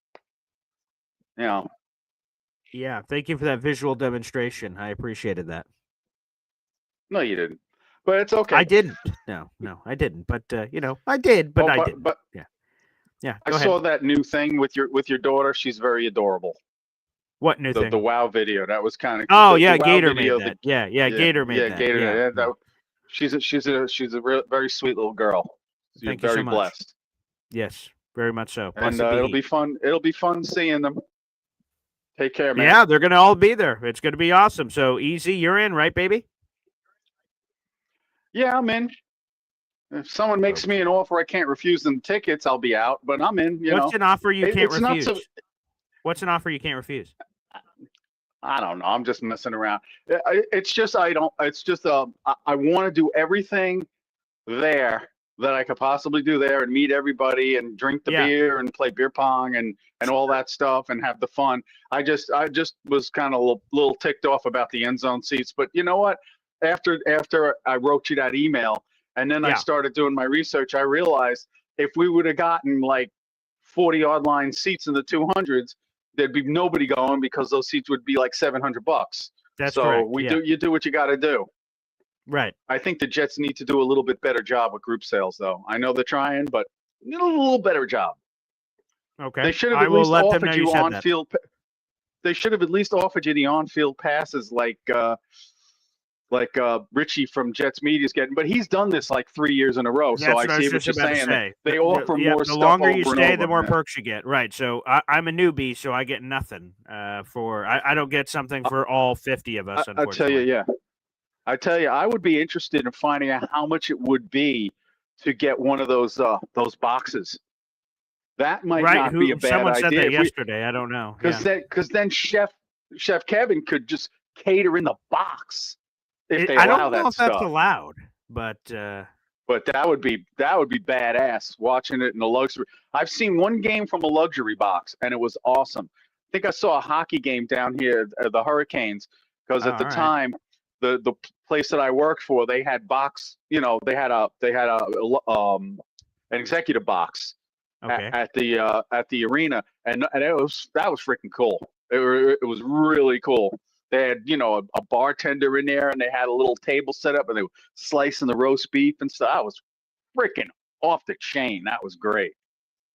Speaker 1: Yeah, thank you for that visual demonstration. I appreciated that.
Speaker 10: No, you didn't. But it's okay.
Speaker 1: I didn't. No, I didn't. But I did, but I didn't.
Speaker 10: But
Speaker 1: yeah.
Speaker 10: I
Speaker 1: Go
Speaker 10: saw
Speaker 1: ahead.
Speaker 10: that new thing with your daughter. She's very adorable.
Speaker 1: What new thing?
Speaker 10: The WoW video. That was kind of.
Speaker 1: Oh
Speaker 10: the
Speaker 1: yeah,
Speaker 10: WoW
Speaker 1: Gator
Speaker 10: video,
Speaker 1: made that. Yeah, Gator made that.
Speaker 10: Gator.
Speaker 1: Yeah.
Speaker 10: That, she's a very sweet little girl. You're
Speaker 1: Thank you
Speaker 10: very
Speaker 1: so much.
Speaker 10: blessed.
Speaker 1: Yes, very much so.
Speaker 10: And
Speaker 1: Blessed be
Speaker 10: it'll
Speaker 1: he.
Speaker 10: be fun. It'll be fun seeing them. Take care, man.
Speaker 1: Yeah, they're gonna all be there. It's gonna be awesome. So Easy, you're in, right, baby?
Speaker 10: Yeah, I'm in. If someone makes me an offer I can't refuse them tickets, I'll be out. But I'm in.
Speaker 1: What's an offer you can't
Speaker 10: it's not
Speaker 1: refuse?
Speaker 10: so-
Speaker 1: What's an offer you can't refuse?
Speaker 10: I don't know. I'm just messing around. It's just I want to do everything there that I could possibly do there and meet everybody and drink the beer and play beer pong and all that stuff and have the fun. I just was kind of a little ticked off about the end zone seats. But you know what? After I wrote you that email and then I started doing my research, I realized if we would have gotten like 40-odd line seats in the 200s, there'd be nobody going because those seats would be like $700.
Speaker 1: That's
Speaker 10: so
Speaker 1: correct.
Speaker 10: you do what you got to do.
Speaker 1: Right.
Speaker 10: I think the Jets need to do a little bit better job with group sales, though. I know they're trying, but a little better job.
Speaker 1: Okay.
Speaker 10: They should have
Speaker 1: I
Speaker 10: at
Speaker 1: will
Speaker 10: least
Speaker 1: let them know
Speaker 10: offered
Speaker 1: you
Speaker 10: you
Speaker 1: said that.
Speaker 10: on-field. They should have at least offered you the on-field passes, like Richie from Jets Media is getting, but he's done this like 3 years in a row. So I see what you're saying. They offer more
Speaker 1: the
Speaker 10: stuff.
Speaker 1: longer you
Speaker 10: over
Speaker 1: stay,
Speaker 10: and
Speaker 1: the
Speaker 10: over,
Speaker 1: more
Speaker 10: man.
Speaker 1: perks you get. Right. So I'm a newbie, so I get nothing I don't get something for all 50 of us.
Speaker 10: I tell you, yeah. I tell you, I would be interested in finding out how much it would be to get one of those boxes. That might not be a bad
Speaker 1: someone
Speaker 10: idea.
Speaker 1: said that yesterday. I don't know.
Speaker 10: Because then Chef Kevin could just cater in the box if they
Speaker 1: I
Speaker 10: allow
Speaker 1: don't know
Speaker 10: that
Speaker 1: if
Speaker 10: stuff.
Speaker 1: that's allowed, but
Speaker 10: that would be badass watching it in a luxury. I've seen one game from a luxury box and it was awesome. I think I saw a hockey game down here, the Hurricanes, because at the time the place that I worked for, they had box. You know, they had an executive box at the arena, and that was freaking cool. It was really cool. They had, a bartender in there, and they had a little table set up, and they were slicing the roast beef and stuff. That was freaking off the chain. That was great.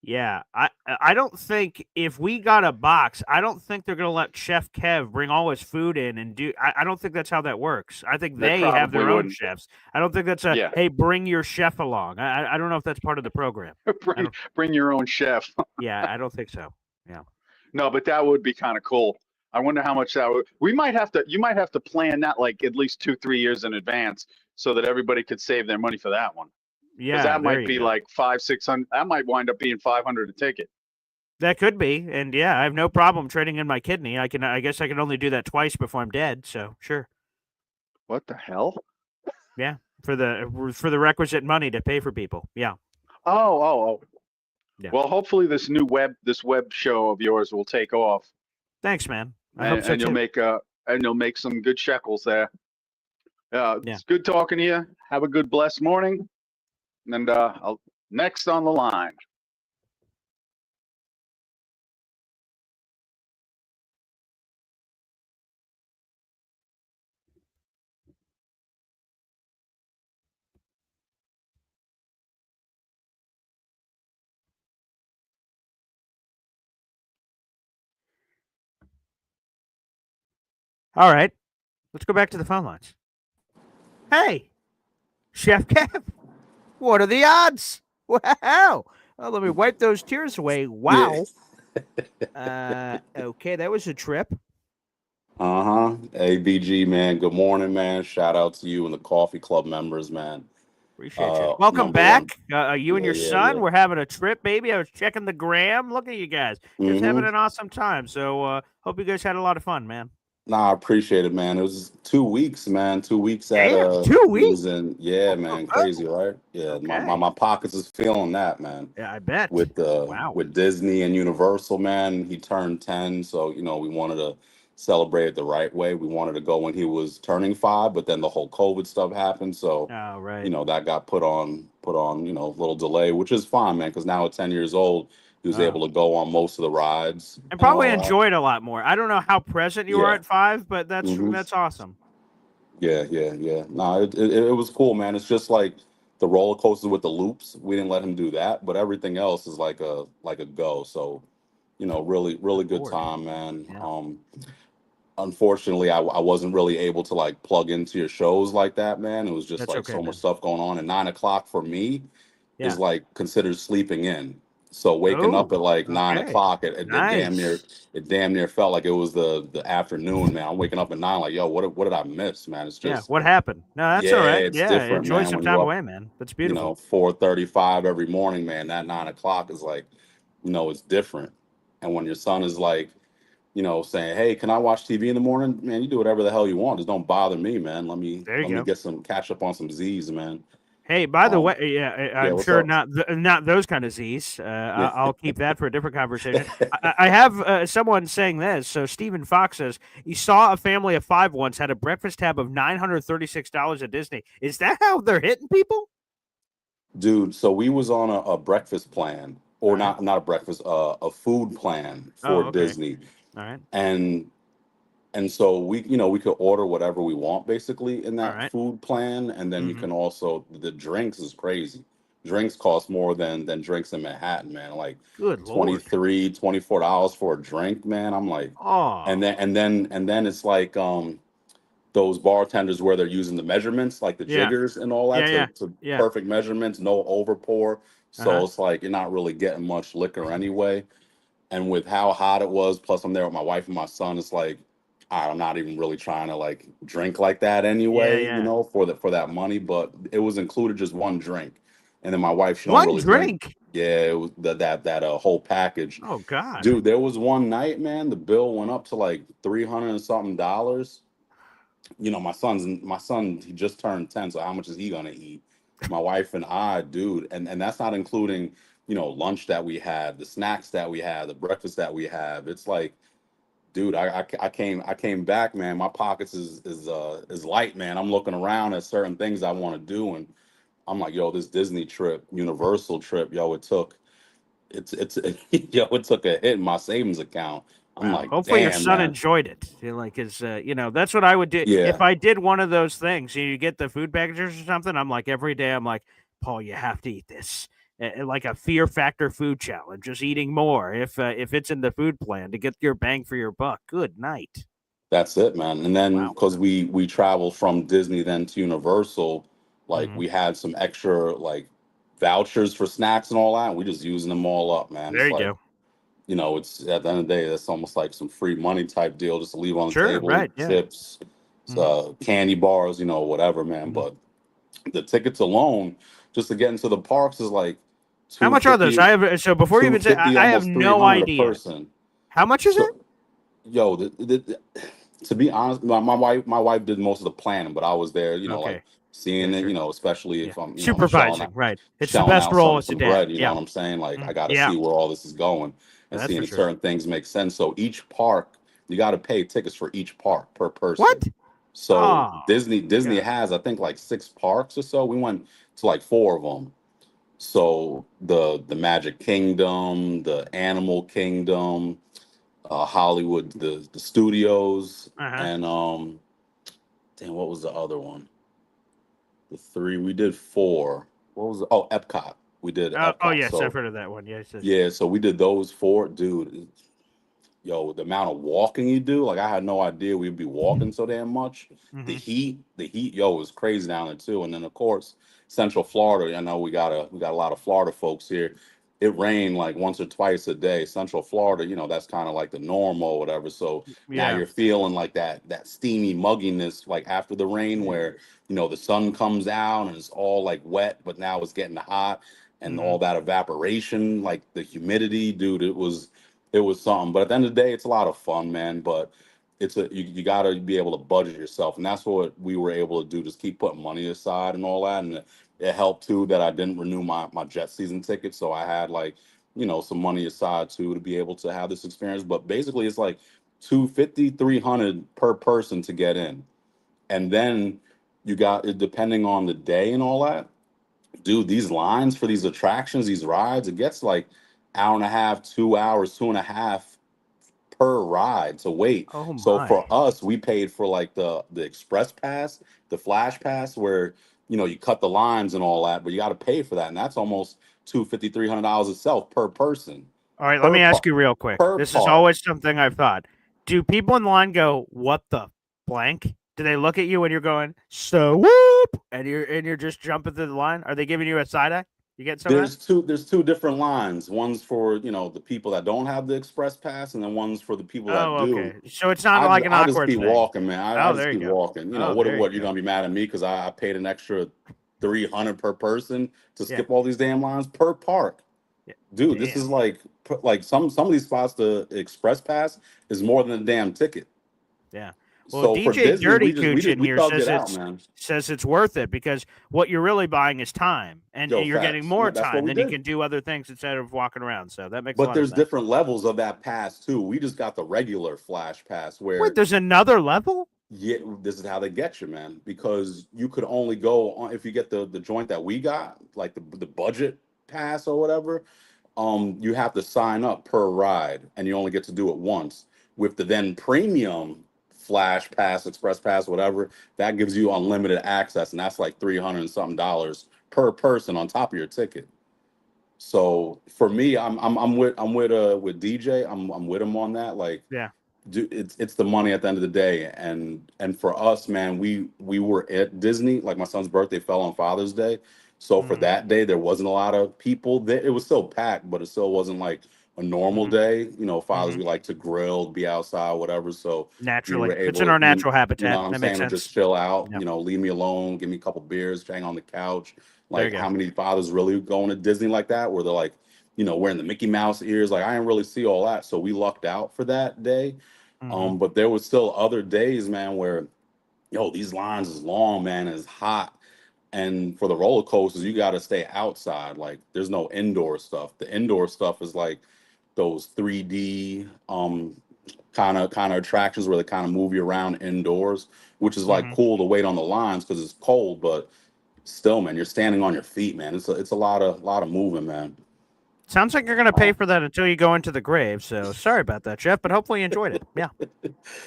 Speaker 1: Yeah, I don't think if we got a box, I don't think they're going to let Chef Kev bring all his food in and do. I don't think that's how that works. I think they have their own chefs. I don't think that's hey, bring your chef along. I don't know if that's part of the program.
Speaker 10: bring your own chef.
Speaker 1: Yeah, I don't think so. Yeah.
Speaker 10: No, but that would be kind of cool. I wonder how much that would. You might have to plan that like at least 2-3 years in advance so that everybody could save their money for that one.
Speaker 1: Yeah,
Speaker 10: that might be like $500-600. That might wind up being $500 a ticket.
Speaker 1: That could be, and yeah, I have no problem trading in my kidney. I guess I can only do that twice before I'm dead. So sure.
Speaker 10: What the hell?
Speaker 1: Yeah, for the requisite money to pay for people. Yeah.
Speaker 10: Oh. Yeah. Well, hopefully this web show of yours will take off.
Speaker 1: Thanks, man. I hope so
Speaker 10: and you'll make some good shekels there.
Speaker 1: Yeah.
Speaker 10: It's good talking to you. Have a good blessed morning. And next on the line.
Speaker 1: All right, let's go back to the phone lines. Hey, Chef Kev. What are the odds? Wow. Oh, let me wipe those tears away. Wow. Okay, that was a trip.
Speaker 11: ABG, man. Good morning, man. Shout out to you and the Coffee Club members, man.
Speaker 1: Appreciate you. Welcome back. You and your son. We're having a trip, baby. I was checking the gram. Look at you guys. Just having an awesome time. So hope you guys had a lot of fun, man.
Speaker 11: Nah, I appreciate it, man. It was 2 weeks, man. 2 weeks at
Speaker 1: 2 weeks.
Speaker 11: Yeah, man. Crazy, right? Yeah,
Speaker 1: Okay.
Speaker 11: my pockets is feeling that, man.
Speaker 1: Yeah, I bet.
Speaker 11: With Disney and Universal, man. He turned 10, so we wanted to celebrate it the right way. We wanted to go when he was turning 5, but then the whole COVID stuff happened, so that got put on a little delay, which is fine, man, because now at 10 years old, he was able to go on most of the rides
Speaker 1: and probably enjoy it a lot more. I don't know how present you are at 5, but that's awesome.
Speaker 11: Yeah. No, it was cool, man. It's just like the roller coasters with the loops. We didn't let him do that, but everything else is like a go. So, really, really good time, man.
Speaker 1: Yeah.
Speaker 11: Unfortunately, I wasn't really able to like plug into your shows like that, man. It was just so much stuff going on. And 9 o'clock for me is like considered sleeping in. So waking up at like 9 o'clock, it damn near felt like it was the afternoon, man. I'm waking up at 9, like, yo, what did I miss, man? It's just
Speaker 1: what happened? No, that's all right.
Speaker 11: It's different,
Speaker 1: enjoy
Speaker 11: man.
Speaker 1: some time away, man. That's beautiful.
Speaker 11: 4:35 every morning, man. That 9 o'clock is like, it's different. And when your son is like, saying, hey, can I watch TV in the morning? Man, you do whatever the hell you want. Just don't bother me, man. Let me catch up on some Z's, man.
Speaker 1: Hey, by the way, I'm sure not those kind of Z's. I'll keep that for a different conversation. I have someone saying this. So Stephen Fox says he saw a family of 5 once had a breakfast tab of $936 at Disney. Is that how they're hitting people?
Speaker 11: Dude, so we was on a breakfast plan, or not a breakfast, a food plan for Disney.
Speaker 1: All right.
Speaker 11: And so we could order whatever we want basically in that food plan. And then you can also, the drinks is crazy. Drinks cost more than drinks in Manhattan, man. Like
Speaker 1: good Lord.
Speaker 11: $24 for a drink, man. I'm like, and then it's like, those bartenders where they're using the measurements, like the jiggers and all that, to perfect measurements, no over pour. So it's like you're not really getting much liquor anyway. And with how hot it was, plus I'm there with my wife and my son, it's like I'm not even really trying to like drink like that anyway, you know, for that money. But it was included just one drink, and then my wife, she don't really drink. Yeah, it was that whole package.
Speaker 1: Oh God,
Speaker 11: dude, there was one night, man, the bill went up to like $300 and something. You know, my son, he just turned 10, so how much is he gonna eat? My wife and I, dude, and that's not including, you know, lunch that we had, the snacks that we had, the breakfast that we have. It's like, dude, I came back, man. My pockets is light, man. I'm looking around at certain things I want to do, and I'm like, yo, this Disney trip, Universal trip, yo, it took a hit in my savings account. I'm like,
Speaker 1: hopefully your
Speaker 11: damn,
Speaker 1: son
Speaker 11: man.
Speaker 1: enjoyed it. Like, you know, that's what I would do if I did one of those things. You get the food packages or something. I'm like, every day, I'm like, Paul, you have to eat this. Like a Fear Factor food challenge, just eating more if it's in the food plan to get your bang for your buck. Good night.
Speaker 11: That's it, man. And then because we traveled from Disney then to Universal, like we had some extra like vouchers for snacks and all that, and we just using them all up, man.
Speaker 1: There you go.
Speaker 11: You know, it's at the end of the day, that's almost like some free money type deal, just to leave on the table.
Speaker 1: Right,
Speaker 11: chips, candy bars, you know, whatever, man. But the tickets alone, just to get into the parks, is like
Speaker 1: how much are those? I have so before you even say, I have no idea. How much is it?
Speaker 11: Yo, to be honest, my wife did most of the planning, but I was there, you know, like seeing it, you know, especially if I'm
Speaker 1: supervising, right? It's the best role as a dad.
Speaker 11: You know what I'm saying? Like I got to see where all this is going and seeing if certain things make sense. So each park, you got to pay tickets for each park per person.
Speaker 1: What?
Speaker 11: So Disney has, I think, like 6 parks or so. We went to like 4 of them. So the Magic Kingdom, the Animal Kingdom, Hollywood, the studios, and damn, what was the other one? The 3 we did 4. What was it? Oh, Epcot. We did. Epcot.
Speaker 1: Oh yes,
Speaker 11: so,
Speaker 1: I've heard of that one. Yes.
Speaker 11: Yeah, so we did those 4, dude. Yo, the amount of walking you do, like I had no idea we'd be walking so damn much. The heat, yo, was crazy down there too. And then of course, Central Florida. I know we got a lot of Florida folks here. It rained like once or twice a day. Central Florida, you know, that's kind of like the normal or whatever. So now you're feeling like that steamy mugginess, like after the rain, where you know the sun comes out and it's all like wet, but now it's getting hot and all that evaporation, like the humidity, dude. It was something. But at the end of the day, it's a lot of fun, man. But you got to be able to budget yourself, and that's what we were able to do. Just keep putting money aside and all that, and it helped too that I didn't renew my jet season ticket, so I had like, you know, some money aside too to be able to have this experience. But basically, it's like $250, $300 per person to get in, and then you got it depending on the day and all that. Dude, these lines for these attractions, these rides, it gets like hour and a half, 2 hours, 2.5 per ride to wait. So for us, we paid for like the express pass, the flash pass, where you know you cut the lines and all that, but you got to pay for that, and that's almost $250, $300 itself per person.
Speaker 1: All right, let me ask you real quick. This is always something I've thought. Do people in line go, "What the blank"? Do they look at you when you're going, "So whoop," and you're just jumping through the line? Are they giving you a side eye? You get some.
Speaker 11: There's two different lines. One's for, you know, the people that don't have the express pass, and then one's for the people that do.
Speaker 1: Okay. So it's not like an awkward
Speaker 11: thing. I just keep walking, man. I just keep walking. You know, what you're gonna be mad at me because I paid an extra $300 per person to skip all these damn lines per park. Dude, this is like some of these spots, the express pass is more than a damn ticket.
Speaker 1: Yeah. Well, so DJ Disney, Dirty Cooch in here says it's worth it because what you're really buying is time, and you're getting more time. Then you can do other things instead of walking around. So that makes.
Speaker 11: But there's different levels of that pass too. We just got the regular flash pass. Wait,
Speaker 1: there's another level?
Speaker 11: Yeah, this is how they get you, man. Because you could only go on if you get the joint that we got, like the budget pass or whatever. You have to sign up per ride, and you only get to do it once. With the then premium flash pass, express pass, whatever, that gives you unlimited access, and that's like $300 and something per person on top of your ticket. So for me, I'm with DJ. I'm with him on that. Like, it's the money at the end of the day. And for us, man, we were at Disney. Like my son's birthday fell on Father's Day, so for
Speaker 1: Mm-hmm.
Speaker 11: that day there wasn't a lot of people there. It was still packed, but it still wasn't like a normal
Speaker 1: Mm-hmm.
Speaker 11: day. You know, fathers
Speaker 1: Mm-hmm.
Speaker 11: we like to grill, be outside, whatever. So we were
Speaker 1: Naturally, it's in
Speaker 11: able
Speaker 1: our
Speaker 11: to,
Speaker 1: natural
Speaker 11: you know
Speaker 1: habitat.
Speaker 11: what I'm
Speaker 1: That makes
Speaker 11: saying, to
Speaker 1: sense.
Speaker 11: just chill out.
Speaker 1: Yep.
Speaker 11: You know, leave me alone, give me a couple beers, hang on the couch.
Speaker 1: There you
Speaker 11: Like
Speaker 1: go.
Speaker 11: how many fathers really going to Disney like that, where they're like, you know, wearing the Mickey Mouse ears? Like I didn't really see all that, so we lucked out for that day.
Speaker 1: Mm-hmm.
Speaker 11: But there was still other days, man, where these lines is long, man, and it's hot. And for the roller coasters, you got to stay outside. Like there's no indoor stuff. The indoor stuff is like those 3D kind of attractions where they kind of move you around indoors, which is like
Speaker 1: Mm-hmm.
Speaker 11: cool to wait on the lines because it's cold, but still, man, you're standing on your feet, man. It's a lot of moving, man.
Speaker 1: Sounds like you're going to pay
Speaker 11: Um,
Speaker 1: for that until you go into the grave. So sorry about that, Jeff, but hopefully you enjoyed it. Yeah.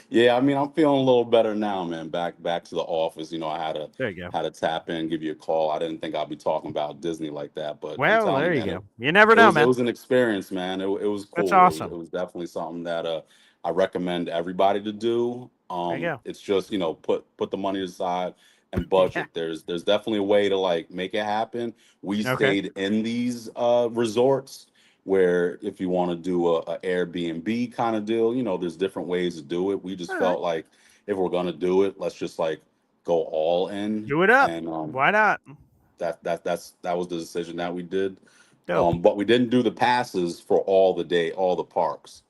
Speaker 11: Yeah, I mean, I'm feeling a little better now, man. Back to the office. You know, I
Speaker 1: There you go.
Speaker 11: had to tap in, give you a call. I didn't think I'd be talking about Disney like that, but I'm
Speaker 1: Well,
Speaker 11: telling you,
Speaker 1: there you
Speaker 11: man,
Speaker 1: go. You never
Speaker 11: it
Speaker 1: know,
Speaker 11: was
Speaker 1: man.
Speaker 11: an experience, man. It was
Speaker 1: That's
Speaker 11: cool. It
Speaker 1: awesome.
Speaker 11: was definitely something that I recommend everybody to do.
Speaker 1: There you go.
Speaker 11: It's just, put the money aside and
Speaker 1: Yeah.
Speaker 11: budget. There's definitely a way to like make it happen. We
Speaker 1: Okay.
Speaker 11: stayed in these resorts where if you want to do a Airbnb kind of deal, there's different ways to do it. We just
Speaker 1: All right.
Speaker 11: felt like if we're gonna do it, let's just like go all in.
Speaker 1: Do it up.
Speaker 11: And
Speaker 1: Why not?
Speaker 11: that was the decision that we did.
Speaker 1: Dope.
Speaker 11: But we didn't do the passes for all the parks.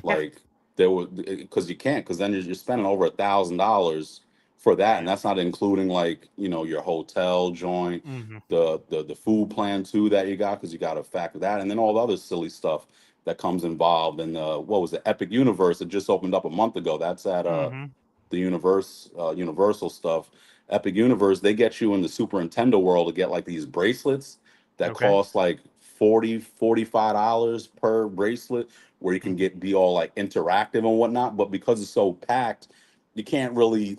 Speaker 11: Like there was, because you can't, because then you're spending over $1,000 for that, and
Speaker 1: Damn.
Speaker 11: that's not including like your hotel joint,
Speaker 1: Mm-hmm.
Speaker 11: the food plan too that you got, because you got to factor that, and then all the other silly stuff that comes involved. And what was it, Epic Universe? It just opened up a month ago. That's at
Speaker 1: Mm-hmm.
Speaker 11: the Universal stuff. Epic Universe, they get you in the Super Nintendo world to get like these bracelets that
Speaker 1: Okay.
Speaker 11: cost like $45 per bracelet, where you can be all like interactive and whatnot. But because it's so packed, you can't really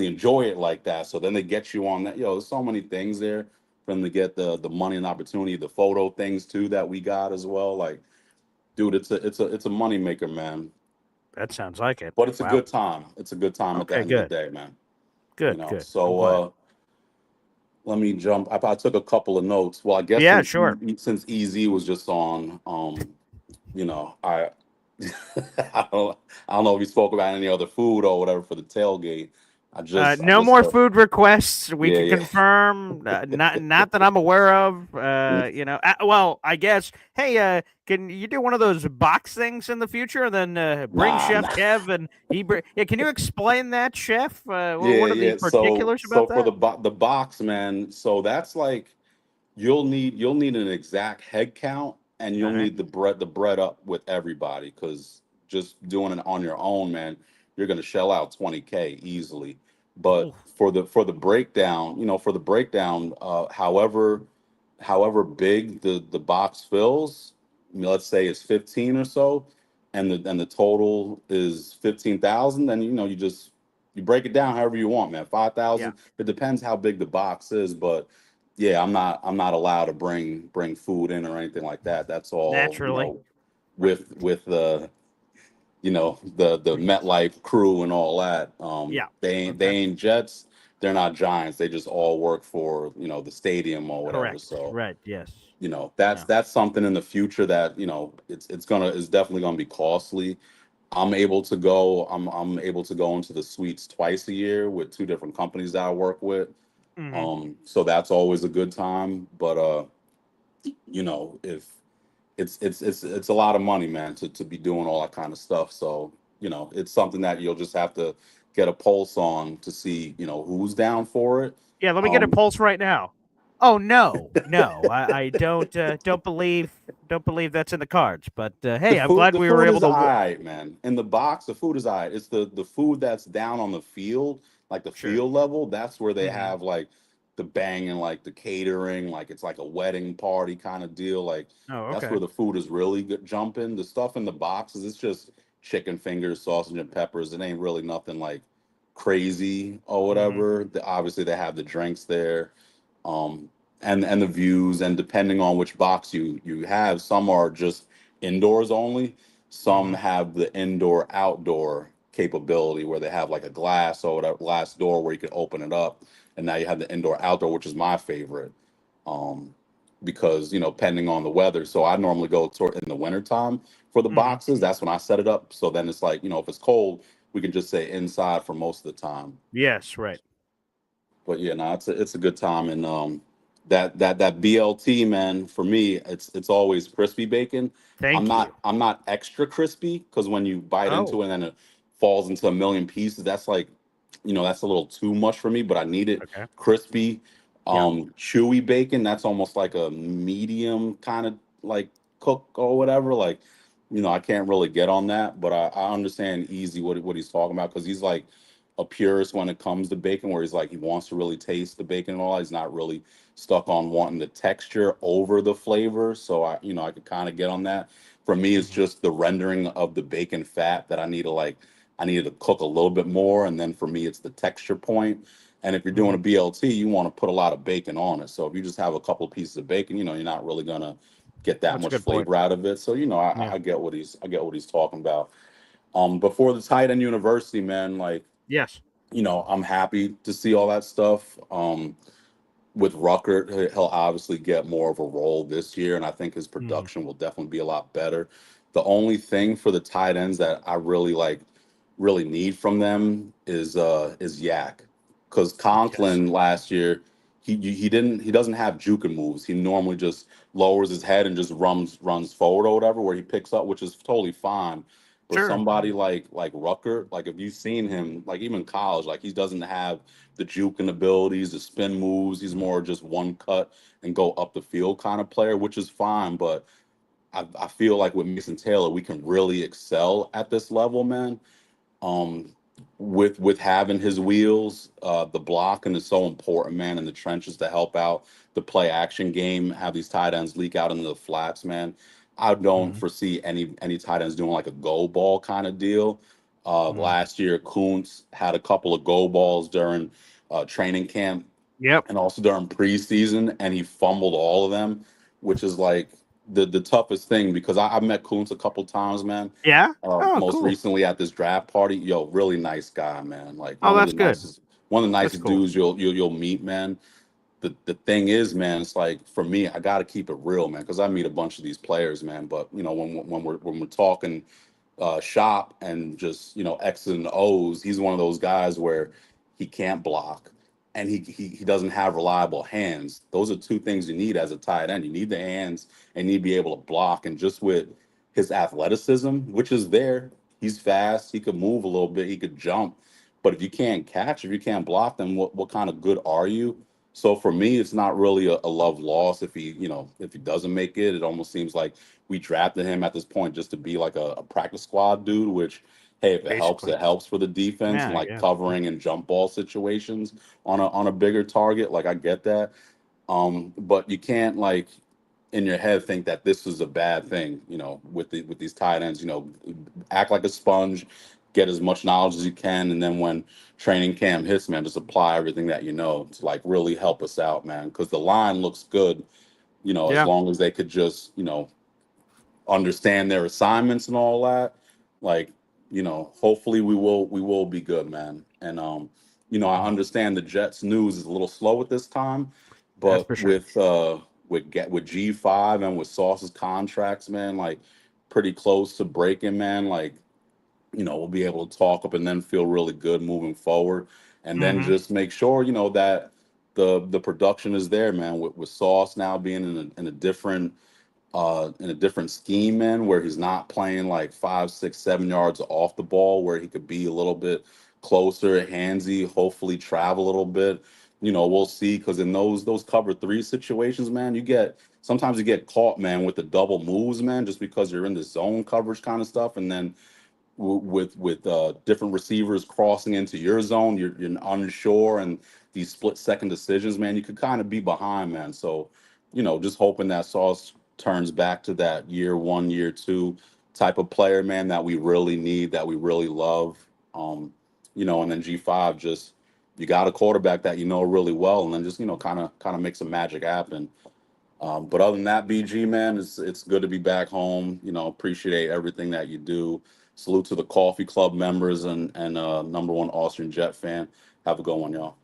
Speaker 11: enjoy it like that. So then they get you on that. There's so many things there for them to get the money and opportunity, the photo things too that we got as well. Like, dude, it's a money maker, man.
Speaker 1: That sounds like it.
Speaker 11: But it's a
Speaker 1: Wow.
Speaker 11: good time. It's a good time at the
Speaker 1: Okay,
Speaker 11: end
Speaker 1: good.
Speaker 11: of the day, man.
Speaker 1: Good,
Speaker 11: Good.
Speaker 1: good. I'm
Speaker 11: So
Speaker 1: glad.
Speaker 11: let me jump. I took a couple of notes. Well, I guess
Speaker 1: Yeah, sure.
Speaker 11: since EZ was just on, I I don't know if you spoke about any other food or whatever for the tailgate. I
Speaker 1: No
Speaker 11: just
Speaker 1: more food requests. We
Speaker 11: yeah,
Speaker 1: can
Speaker 11: yeah.
Speaker 1: confirm. Not that I'm aware of. Well, I guess. Hey, can you do one of those box things in the future, and then bring
Speaker 11: Nah,
Speaker 1: Chef
Speaker 11: nah.
Speaker 1: Kev and yeah? Can you explain that, Chef?
Speaker 11: Yeah,
Speaker 1: What are the
Speaker 11: yeah. So
Speaker 1: particulars about
Speaker 11: for
Speaker 1: that?
Speaker 11: the box, man. So that's like you'll need an exact head count, and
Speaker 1: All
Speaker 11: you'll
Speaker 1: right.
Speaker 11: need the bread up with everybody, because just doing it on your own, man, you're gonna shell out 20K easily. But
Speaker 1: Oof.
Speaker 11: for the breakdown, however big the box fills, let's say it's 15 or so, and the total is 15,000, then you break it down however you want, man.
Speaker 1: Yeah.
Speaker 11: 5,000. It depends how big the box is, but yeah, I'm not allowed to bring food in or anything like that. That's all,
Speaker 1: Naturally.
Speaker 11: with the MetLife crew and all that.
Speaker 1: Yeah.
Speaker 11: They
Speaker 1: Okay.
Speaker 11: ain't Jets. They're not Giants. They just all work for the stadium or whatever.
Speaker 1: Correct.
Speaker 11: So
Speaker 1: Right. Yes.
Speaker 11: that's
Speaker 1: Yeah.
Speaker 11: that's something in the future that it's definitely gonna be costly. I'm able to go into the suites twice a year with two different companies that I work with.
Speaker 1: Mm-hmm.
Speaker 11: So that's always a good time. But if it's a lot of money, man, to be doing all that kind of stuff. So it's something that you'll just have to get a pulse on to see who's down for it.
Speaker 1: Yeah. Let me get a
Speaker 11: Um,
Speaker 1: pulse right now. Oh no, no, I don't believe that's in the cards. But hey, I'm glad
Speaker 11: the
Speaker 1: we were
Speaker 11: food
Speaker 1: able
Speaker 11: is
Speaker 1: to.
Speaker 11: alright, man. In the box, the food is alright. It's the food that's down on the field, like the
Speaker 1: Sure.
Speaker 11: field level. That's where they
Speaker 1: Mm-hmm.
Speaker 11: have like the banging, like the catering, like it's like a wedding party kind of deal. Like
Speaker 1: Oh,
Speaker 11: that's
Speaker 1: okay.
Speaker 11: where the food is really good jumping. The stuff in the boxes, it's just chicken fingers, sausage, and peppers. It ain't really nothing like crazy or
Speaker 1: Mm-hmm.
Speaker 11: whatever. Obviously, they have the drinks there, um, and the views. And depending on which box you have, some are just indoors only. Some have the indoor outdoor capability where they have like a glass or whatever, glass door where you can open it up, and now you have the indoor outdoor, which is my favorite. Um, because depending on the weather. So I normally go toward in the wintertime for the boxes. That's when I set it up. So then it's like, if it's cold, we can just say inside for most of the time.
Speaker 1: Yes, right.
Speaker 11: But yeah, no, it's a good time. And that BLT, man, for me, it's always crispy bacon.
Speaker 1: Thank you.
Speaker 11: I'm not extra crispy because when you bite into
Speaker 1: Oh.
Speaker 11: it and then it falls into a million pieces, that's like, that's a little too much for me, but I need it
Speaker 1: Okay.
Speaker 11: crispy. Chewy bacon, that's almost like a medium kind of like cook or whatever. Like, I can't really get on that, but I understand easy what he's talking about, because he's like a purist when it comes to bacon, where he's like, he wants to really taste the bacon and all. He's not really stuck on wanting the texture over the flavor. So I could kind of get on that. For me, it's just the rendering of the bacon fat that I need to cook a little bit more. And then for me, it's the texture point. And if you're doing a BLT, you want to put a lot of bacon on it. So if you just have a couple of pieces of bacon, you're not really gonna get that much flavor out of it. So I get what he's talking about. Before the tight end university, man, like,
Speaker 1: yes,
Speaker 11: I'm happy to see all that stuff. With Ruckert, he'll obviously get more of a role this year, and I think his production will definitely be a lot better. The only thing for the tight ends that I really need from them is Yak, because Conklin last year he doesn't have juking moves. He normally just lowers his head and just runs forward or whatever, where he picks up, which is totally fine. But somebody like Ruckert, like if you've seen him, like even in college, like he doesn't have the juking abilities, the spin moves. He's more just one cut and go up the field kind of player, which is fine. But I feel like with Mason Taylor, we can really excel at this level, man. With having his wheels, the blocking is so important, man, in the trenches to help out the play action game. Have these tight ends leak out into the flats, man. I don't foresee any tight ends doing like a go ball kind of deal. Last year, Kuntz had a couple of go balls during training camp, and also during preseason, and he fumbled all of them, which is like the toughest thing, because I've met Kuntz a couple times, man.
Speaker 1: Yeah.
Speaker 11: Most
Speaker 1: cool.
Speaker 11: recently at this draft party, really nice guy, man. Like
Speaker 1: that's good.
Speaker 11: One of the nicest dudes you'll meet, man. The thing is, man, it's like, for me, I got to keep it real, man, because I meet a bunch of these players, man. But when we're talking shop and just X's and O's, he's one of those guys where he can't block, and he doesn't have reliable hands. Those are two things you need as a tight end. You need the hands, and you need to be able to block. And just with his athleticism, which is there, he's fast. He could move a little bit. He could jump. But if you can't catch, if you can't block, then what kind of good are you? So for me, it's not really a love loss if he doesn't make it. It almost seems like we drafted him at this point just to be like a practice squad dude, which, hey, if it helps, it helps for the defense, and like covering and jump ball situations on a bigger target. Like, I get that. But you can't, like, in your head think that this is a bad thing, with these tight ends. Act like a sponge, get as much knowledge as you can, and then when training camp hits, man, just apply everything that to like really help us out, man. Because the line looks good, as long as they could just understand their assignments and all that. Like, hopefully we will be good, man. And I understand the Jets news is a little slow at this time, but with G5 and with Sauce's contracts, man, like pretty close to breaking, man. Like, we'll be able to talk up and then feel really good moving forward, and then just make sure that the production is there, man. With Sauce now being in a different scheme, man, where he's not playing like 5, 6, 7 yards off the ball, where he could be a little bit closer, handsy, hopefully travel a little bit. We'll see, because in those cover 3 situations, man, sometimes you get caught, man, with the double moves, man, just because you're in the zone coverage kind of stuff, and then with different receivers crossing into your zone, you're unsure, and these split-second decisions, man, you could kind of be behind, man. So, just hoping that Sauce turns back to that year 1, year 2 type of player, man, that we really need, that we really love. And then G5, just, you got a quarterback that really well, and then just kind of make some magic happen. But other than that, BG, man, it's good to be back home. Appreciate everything that you do. Salute to the Coffee Club members and number one Austrian Jet fan. Have a good one, y'all.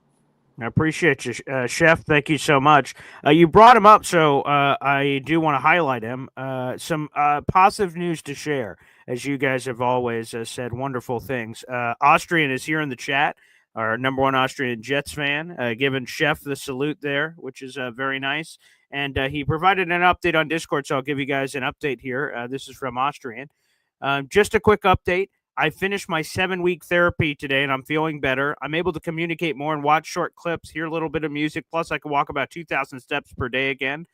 Speaker 1: I appreciate you, Chef. Thank you so much. You brought him up, so I do want to highlight him. Some positive news to share, as you guys have always said wonderful things. Austrian is here in the chat, our number one Austrian Jets fan, giving Chef the salute there, which is very nice. And he provided an update on Discord, so I'll give you guys an update here. This is from Austrian. Just a quick update. I finished my 7-week therapy today, and I'm feeling better. I'm able to communicate more and watch short clips, hear a little bit of music. Plus, I can walk about 2,000 steps per day again.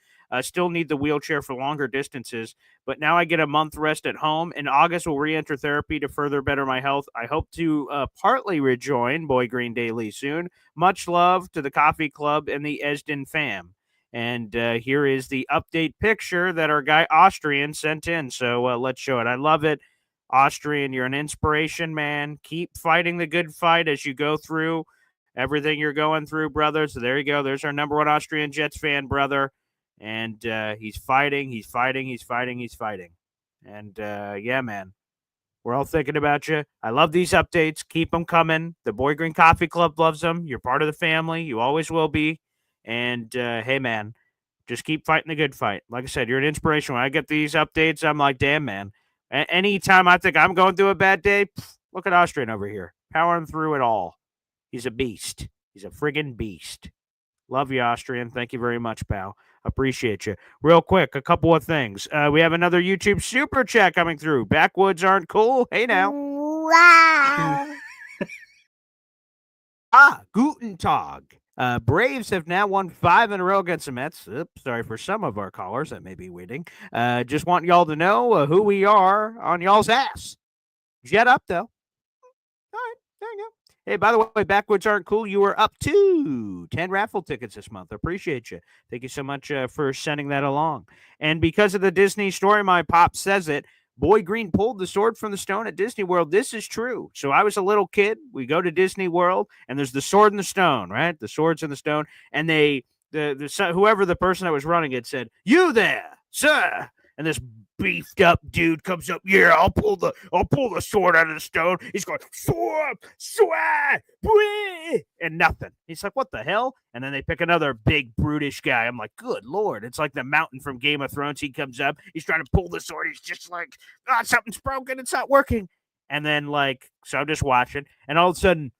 Speaker 1: Still need the wheelchair for longer distances, but now I get a month rest at home. In August, we'll re-enter therapy to further better my health. I hope to partly rejoin Boy Green Daily soon. Much love to the Coffee Club and the Esden fam. And here is the update picture that our guy Austrian sent in. So let's show it. I love it. Austrian, you're an inspiration, man. Keep fighting the good fight as you go through everything you're going through, brother. So there you go. There's our number one Austrian Jets fan, brother. And he's fighting. And yeah, man, we're all thinking about you. I love these updates. Keep them coming. The Boy Green Coffee Club loves them. You're part of the family. You always will be. And hey, man, just keep fighting the good fight. Like I said, you're an inspiration. When I get these updates, I'm like, damn, man. Anytime I think I'm going through a bad day, look at Austrian over here, powering through it all. He's a beast. He's a friggin' beast. Love you, Austrian. Thank you very much, pal. Appreciate you. Real quick, a couple of things. We have another YouTube super chat coming through. Backwoods aren't cool. Hey, now. Wow. Guten Tag. Braves have now won 5 in a row against the Mets. Oops, sorry for some of our callers that may be waiting. Just want y'all to know who we are on y'all's ass. Jet up, though. All right, there you go. Hey, by the way, Backwoods aren't cool. You were up to 10 raffle tickets this month. Appreciate you. Thank you so much for sending that along. And because of the Disney story, my pop says it, Boy Green pulled the sword from the stone at Disney World. This is true. So I was a little kid. We go to Disney World, and there's the sword and the stone, right? The sword's in the stone. And whoever the person that was running it said, "You there, sir?" And this beefed up dude comes up. "Yeah, I'll pull the sword out of the stone." He's going, "Sword, and nothing. He's like, "What the hell?" And then they pick another big brutish guy. I'm like, good Lord. It's like the mountain from Game of Thrones. He comes up. He's trying to pull the sword. He's just like, something's broken. It's not working. And then so I'm just watching. And all of a sudden,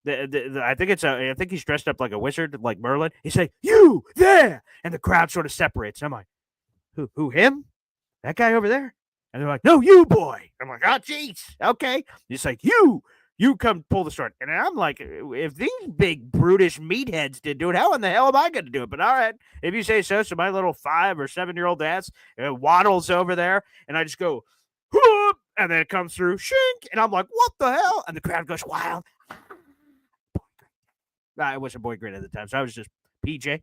Speaker 1: I think he's dressed up like a wizard, like Merlin. He's like, "You there?" And the crowd sort of separates. I'm like, who, him? That guy over there? And they're like, "No, you, boy." I'm like, "Oh, jeez. Okay." He's like, you come pull the sword. And I'm like, if these big brutish meatheads did do it, how in the hell am I going to do it? But all right, if you say so. So my little 5 or 7-year-old ass waddles over there, and I just go, whoop, and then it comes through, shink, and I'm like, what the hell? And the crowd goes wild. I wasn't Boy Green at the time, so I was just PJ.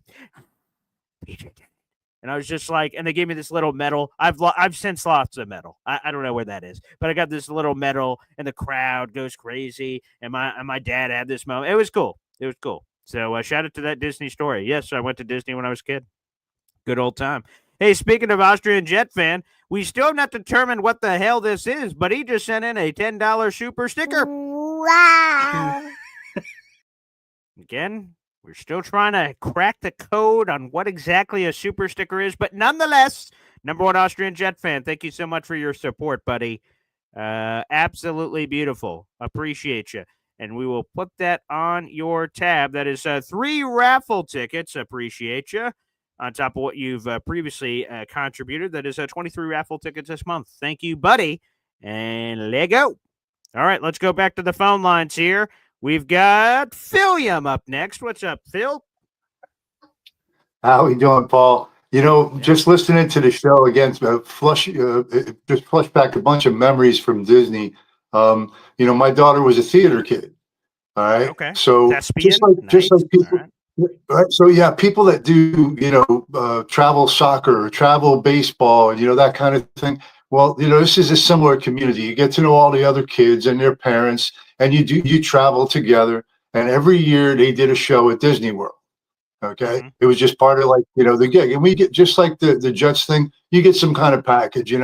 Speaker 1: And I was just like, and they gave me this little medal. I've since lost a medal. I don't know where that is, but I got this little medal, and the crowd goes crazy. And my dad had this moment. It was cool. So shout out to that Disney story. Yes, I went to Disney when I was a kid. Good old time. Hey, speaking of Austrian Jet fan, we still have not determined what the hell this is, but he just sent in a $10 super sticker. Wow. Again, we're still trying to crack the code on what exactly a super sticker is, but nonetheless, number one Austrian Jet fan, thank you so much for your support, buddy. Absolutely beautiful. Appreciate you. And we will put that on your tab. That is 3 raffle tickets. Appreciate you. On top of what you've previously contributed. That is 23 raffle tickets this month. Thank you, buddy. And let go. All right, let's go back to the phone lines here. We've got Philium up next. What's up, Phil?
Speaker 12: How we doing, Paul? Just listening to the show again, just flush back a bunch of memories from Disney. My daughter was a theater kid. All right. Okay. So just like people, right. So yeah, people that do travel soccer or travel baseball, and that kind of thing. Well, this is a similar community. You get to know all the other kids and their parents, and you travel together. And every year they did a show at Disney World. Okay. It was just part of like, the gig. And we get just like the Jets thing, you get some kind of package, you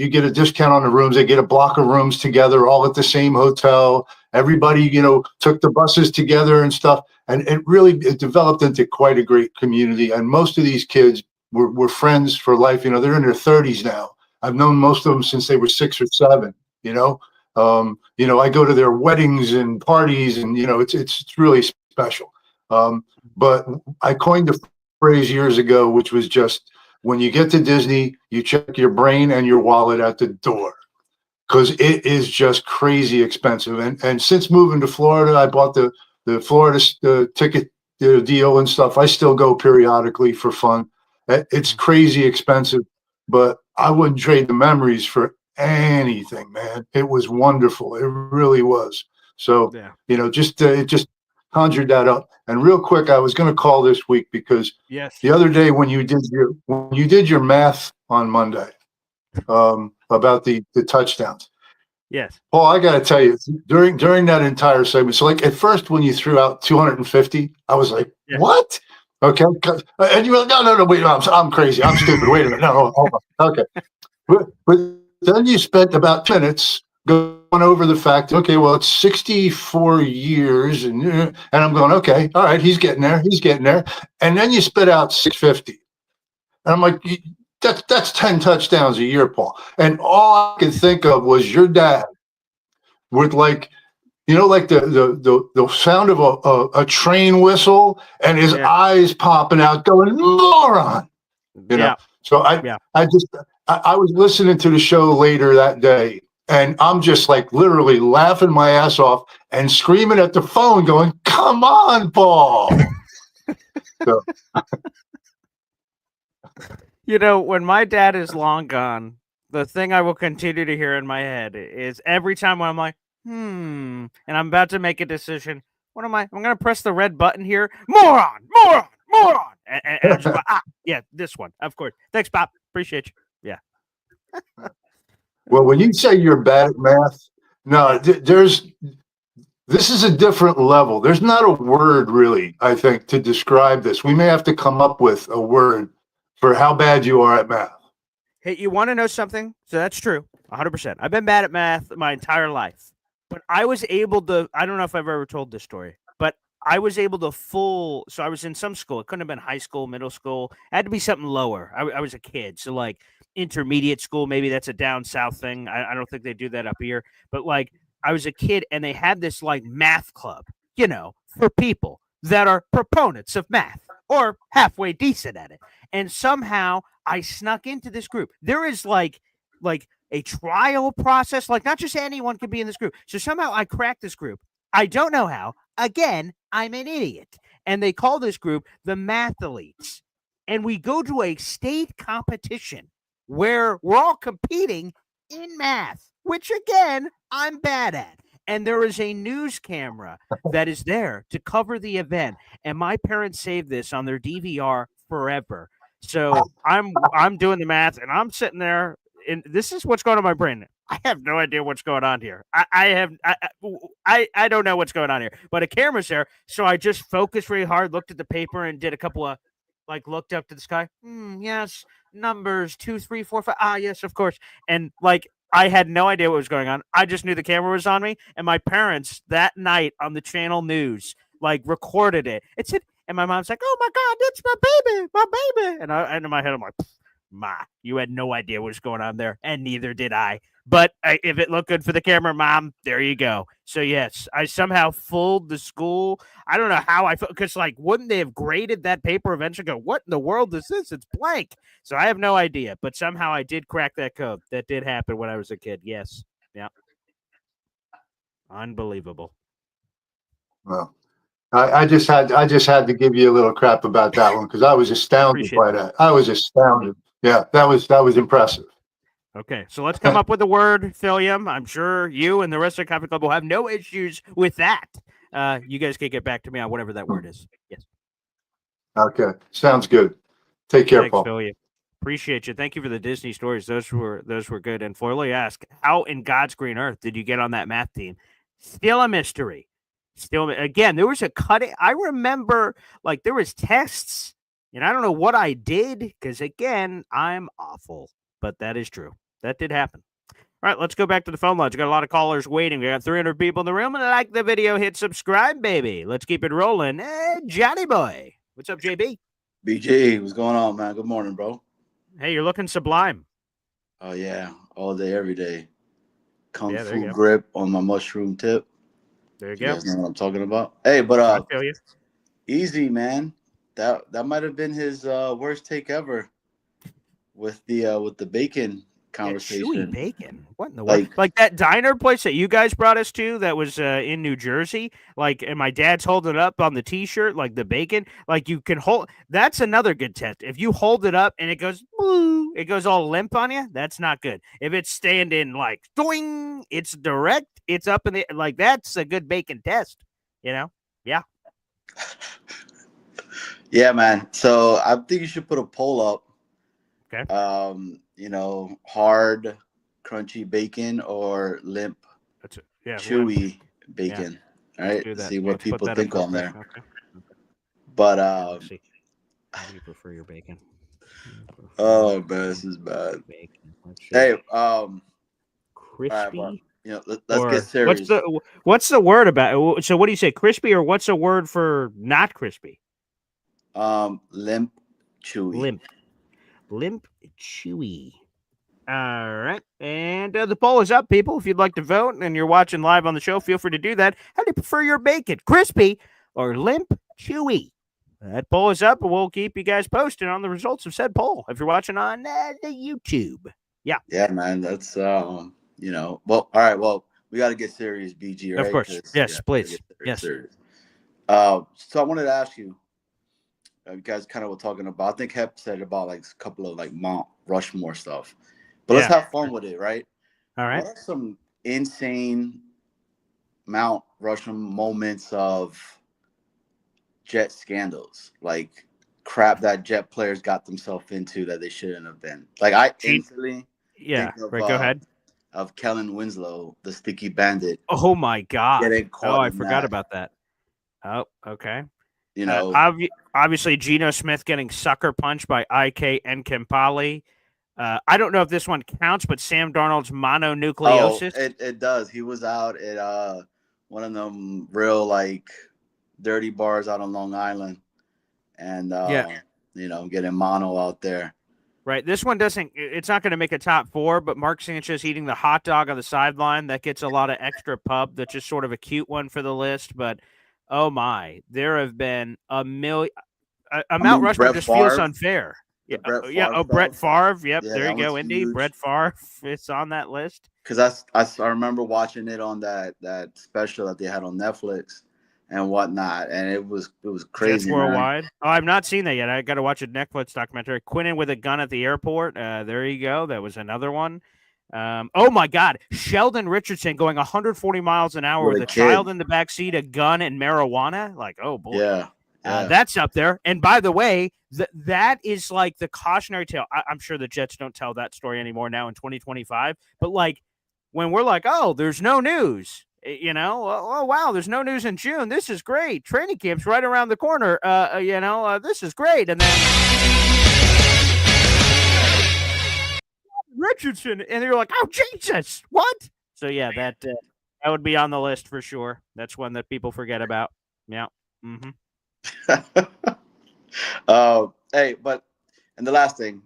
Speaker 12: get a discount on the rooms. They get a block of rooms together, all at the same hotel. Everybody, took the buses together and stuff. And it developed into quite a great community. And most of these kids were friends for life. They're in their 30s now. I've known most of them since they were 6 or 7, I go to their weddings and parties and, it's really special. But I coined a phrase years ago, which was just, when you get to Disney, you check your brain and your wallet at the door, because it is just crazy expensive. And since moving to Florida, I bought the Florida ticket deal and stuff. I still go periodically for fun. It's crazy expensive, but I wouldn't trade the memories for anything, man. It was wonderful. It really was. So, it just conjured that up. And real quick, I was going to call this week because the other day when you did your math on Monday about the touchdowns.
Speaker 1: Yes.
Speaker 12: Paul, I got to tell you, during that entire segment, so like at first when you threw out 250, I was like, what? Okay. And you were like, no, wait, I'm crazy. I'm stupid. Wait a minute. No, hold on. Okay. But then you spent about 10 minutes going over the fact, okay, well, it's 64 years. And I'm going, okay, all right, he's getting there. And then you spit out 650. And I'm like, that's 10 touchdowns a year, Paul. And all I could think of was your dad with like the sound of a train whistle and his eyes popping out going, moron, So I was listening to the show later that day, and I'm just like literally laughing my ass off and screaming at the phone going, come on, Paul. So.
Speaker 1: When my dad is long gone, the thing I will continue to hear in my head is every time when I'm like, and I'm about to make a decision. What am I? I'm going to press the red button here. Moron. And I'm just like, this one, of course. Thanks, Pop. Appreciate you. Yeah.
Speaker 12: Well, when you say you're bad at math, no, this is a different level. There's not a word really, I think, to describe this. We may have to come up with a word for how bad you are at math.
Speaker 1: Hey, you want to know something? So that's true. 100%. I've been bad at math my entire life. But I was able to, I don't know if I've ever told this story, but I was able to so I was in some school. It couldn't have been high school, middle school. It had to be something lower. I was a kid. So like intermediate school, maybe that's a down south thing. I don't think they do that up here. But like I was a kid and they had this like math club, for people that are proponents of math or halfway decent at it. And somehow I snuck into this group. There is like a trial process, like not just anyone can be in this group. So somehow I cracked this group. I don't know how. Again, I'm an idiot. And they call this group the Mathletes. And we go to a state competition where we're all competing in math, which again, I'm bad at. And there is a news camera that is there to cover the event. And my parents saved this on their DVR forever. So I'm doing the math and I'm sitting there. And this is what's going on in my brain. I have no idea what's going on here. I don't know what's going on here, but a camera's there. So I just focused really hard, looked at the paper and did a couple of looked up to the sky. Yes. Numbers 2, 3, 4, 5. Yes, of course. And I had no idea what was going on. I just knew the camera was on me. And my parents that night on the channel news, recorded it. It said, and my mom's like, oh my God, that's my baby. And in my head, I'm like, Ma, you had no idea what was going on there, and neither did I. But if it looked good for the camera, Mom, there you go. So, yes, I somehow fooled the school. I don't know how I – because, wouldn't they have graded that paper eventually? Go, what in the world is this? It's blank. So, I have no idea. But somehow I did crack that code. That did happen when I was a kid. Yes. Yeah. Unbelievable.
Speaker 12: Well, I just had to give you a little crap about that one because I was astounded by that. I was astounded. Yeah, that was impressive.
Speaker 1: Okay, so let's come up with a word, Philium. I'm sure you and the rest of the Coffee Club will have no issues with that. You guys can get back to me on whatever that word is. Yes.
Speaker 12: Okay, sounds good. Take care, Paul.
Speaker 1: Philium. Appreciate you. Thank you for the Disney stories. Those were good. And Foily asked, how in God's green earth did you get on that math team? Still a mystery. Still, again, there was a cutting. I remember, like, there was tests, and I don't know what I did because, again, I'm awful. But that is true. That did happen. All right, let's go back to the phone lines. We got a lot of callers waiting. We got 300 people in the room. And like the video, hit subscribe, baby. Let's keep it rolling. Johnny boy, what's up, JB?
Speaker 13: BG, what's going on, man? Good morning, bro.
Speaker 1: Hey, you're looking sublime.
Speaker 13: Oh yeah, all day, every day. Kung Fu grip on my mushroom tip.
Speaker 1: There you
Speaker 13: You
Speaker 1: go.
Speaker 13: guys know what I'm talking about. Hey, but
Speaker 1: I feel you.
Speaker 13: easy, man. That might have been his worst take ever with the bacon conversation.
Speaker 1: Chewy bacon. What in the world? Like that diner place that you guys brought us to that was in New Jersey. Like, and my dad's holding it up on the T-shirt, like the bacon. Like you can hold. That's another good test. If you hold it up and it goes, boo, it goes all limp on you. That's not good. If it's standing like, doing, it's direct. It's up in the like. That's a good bacon test. You know? Yeah.
Speaker 13: Yeah, man. So I think you should put a poll up.
Speaker 1: Okay.
Speaker 13: Hard, crunchy bacon or limp, chewy bacon.
Speaker 1: Yeah.
Speaker 13: All right. See what people think on there.
Speaker 1: Okay.
Speaker 13: But
Speaker 1: How do you prefer your bacon?
Speaker 13: Oh man, this is bad. Hey,
Speaker 1: crispy.
Speaker 13: Right, let's get serious.
Speaker 1: What's the word about it? So what do you say, crispy, or what's the word for not crispy?
Speaker 13: Limp, chewy.
Speaker 1: Limp, chewy. All right. And the poll is up, people. If you'd like to vote and you're watching live on the show, feel free to do that. How do you prefer your bacon, crispy or limp, chewy? That poll is up, and we'll keep you guys posted on the results of said poll if you're watching on the YouTube. Yeah.
Speaker 13: Yeah, man. That's, well, all right. Well, we got to get serious, BG, right?
Speaker 1: Of course. Yes, please. Yes.
Speaker 13: Serious. So I wanted to ask you, you guys kind of were talking about, I think Hep said about like a couple of like Mount Rushmore stuff, but let's have fun with it, right?
Speaker 1: All right.
Speaker 13: What are some insane Mount Rushmore moments of Jet scandals? Like crap that Jet players got themselves into that they shouldn't have been. Like I instantly think of,
Speaker 1: go ahead.
Speaker 13: Of Kellen Winslow, the sticky bandit.
Speaker 1: Oh my God. I
Speaker 13: in
Speaker 1: forgot
Speaker 13: that.
Speaker 1: about that. Oh, okay.
Speaker 13: Obviously
Speaker 1: Geno Smith getting sucker punched by IK and Kempali. I don't know if this one counts, but Sam Darnold's mononucleosis.
Speaker 13: It does. He was out at one of them real like dirty bars out on Long Island, and getting mono out there.
Speaker 1: Right. This one it's not going to make a top 4, but Mark Sanchez eating the hot dog on the sideline, that gets a lot of extra pub. That's just sort of a cute one for the list, but oh my, there have been a million. Mount Rushmore just feels unfair. Brett Favre. Yep, there you go, Indy. Huge. Brett Favre is on that list.
Speaker 13: Because I remember watching it on that special that they had on Netflix and whatnot, and it was crazy.
Speaker 1: Worldwide. Oh, I've not seen that yet. I got to watch a Netflix documentary. Quinnen with a gun at the airport. There you go. That was another one. Oh my God, Sheldon Richardson going 140 miles an hour with a child in the backseat, a gun, and marijuana. Like, oh boy,
Speaker 13: yeah.
Speaker 1: That's up there. And by the way, that is like the cautionary tale. I'm sure the Jets don't tell that story anymore now in 2025. But like when we're like, oh, there's no news, oh wow, there's no news in June. This is great. Training camp's right around the corner. This is great. And then Richardson, and you're like, oh Jesus, what? So yeah, that would be on the list for sure. That's one that people forget about. Yeah. Mm-hmm.
Speaker 13: Hey, but and the last thing,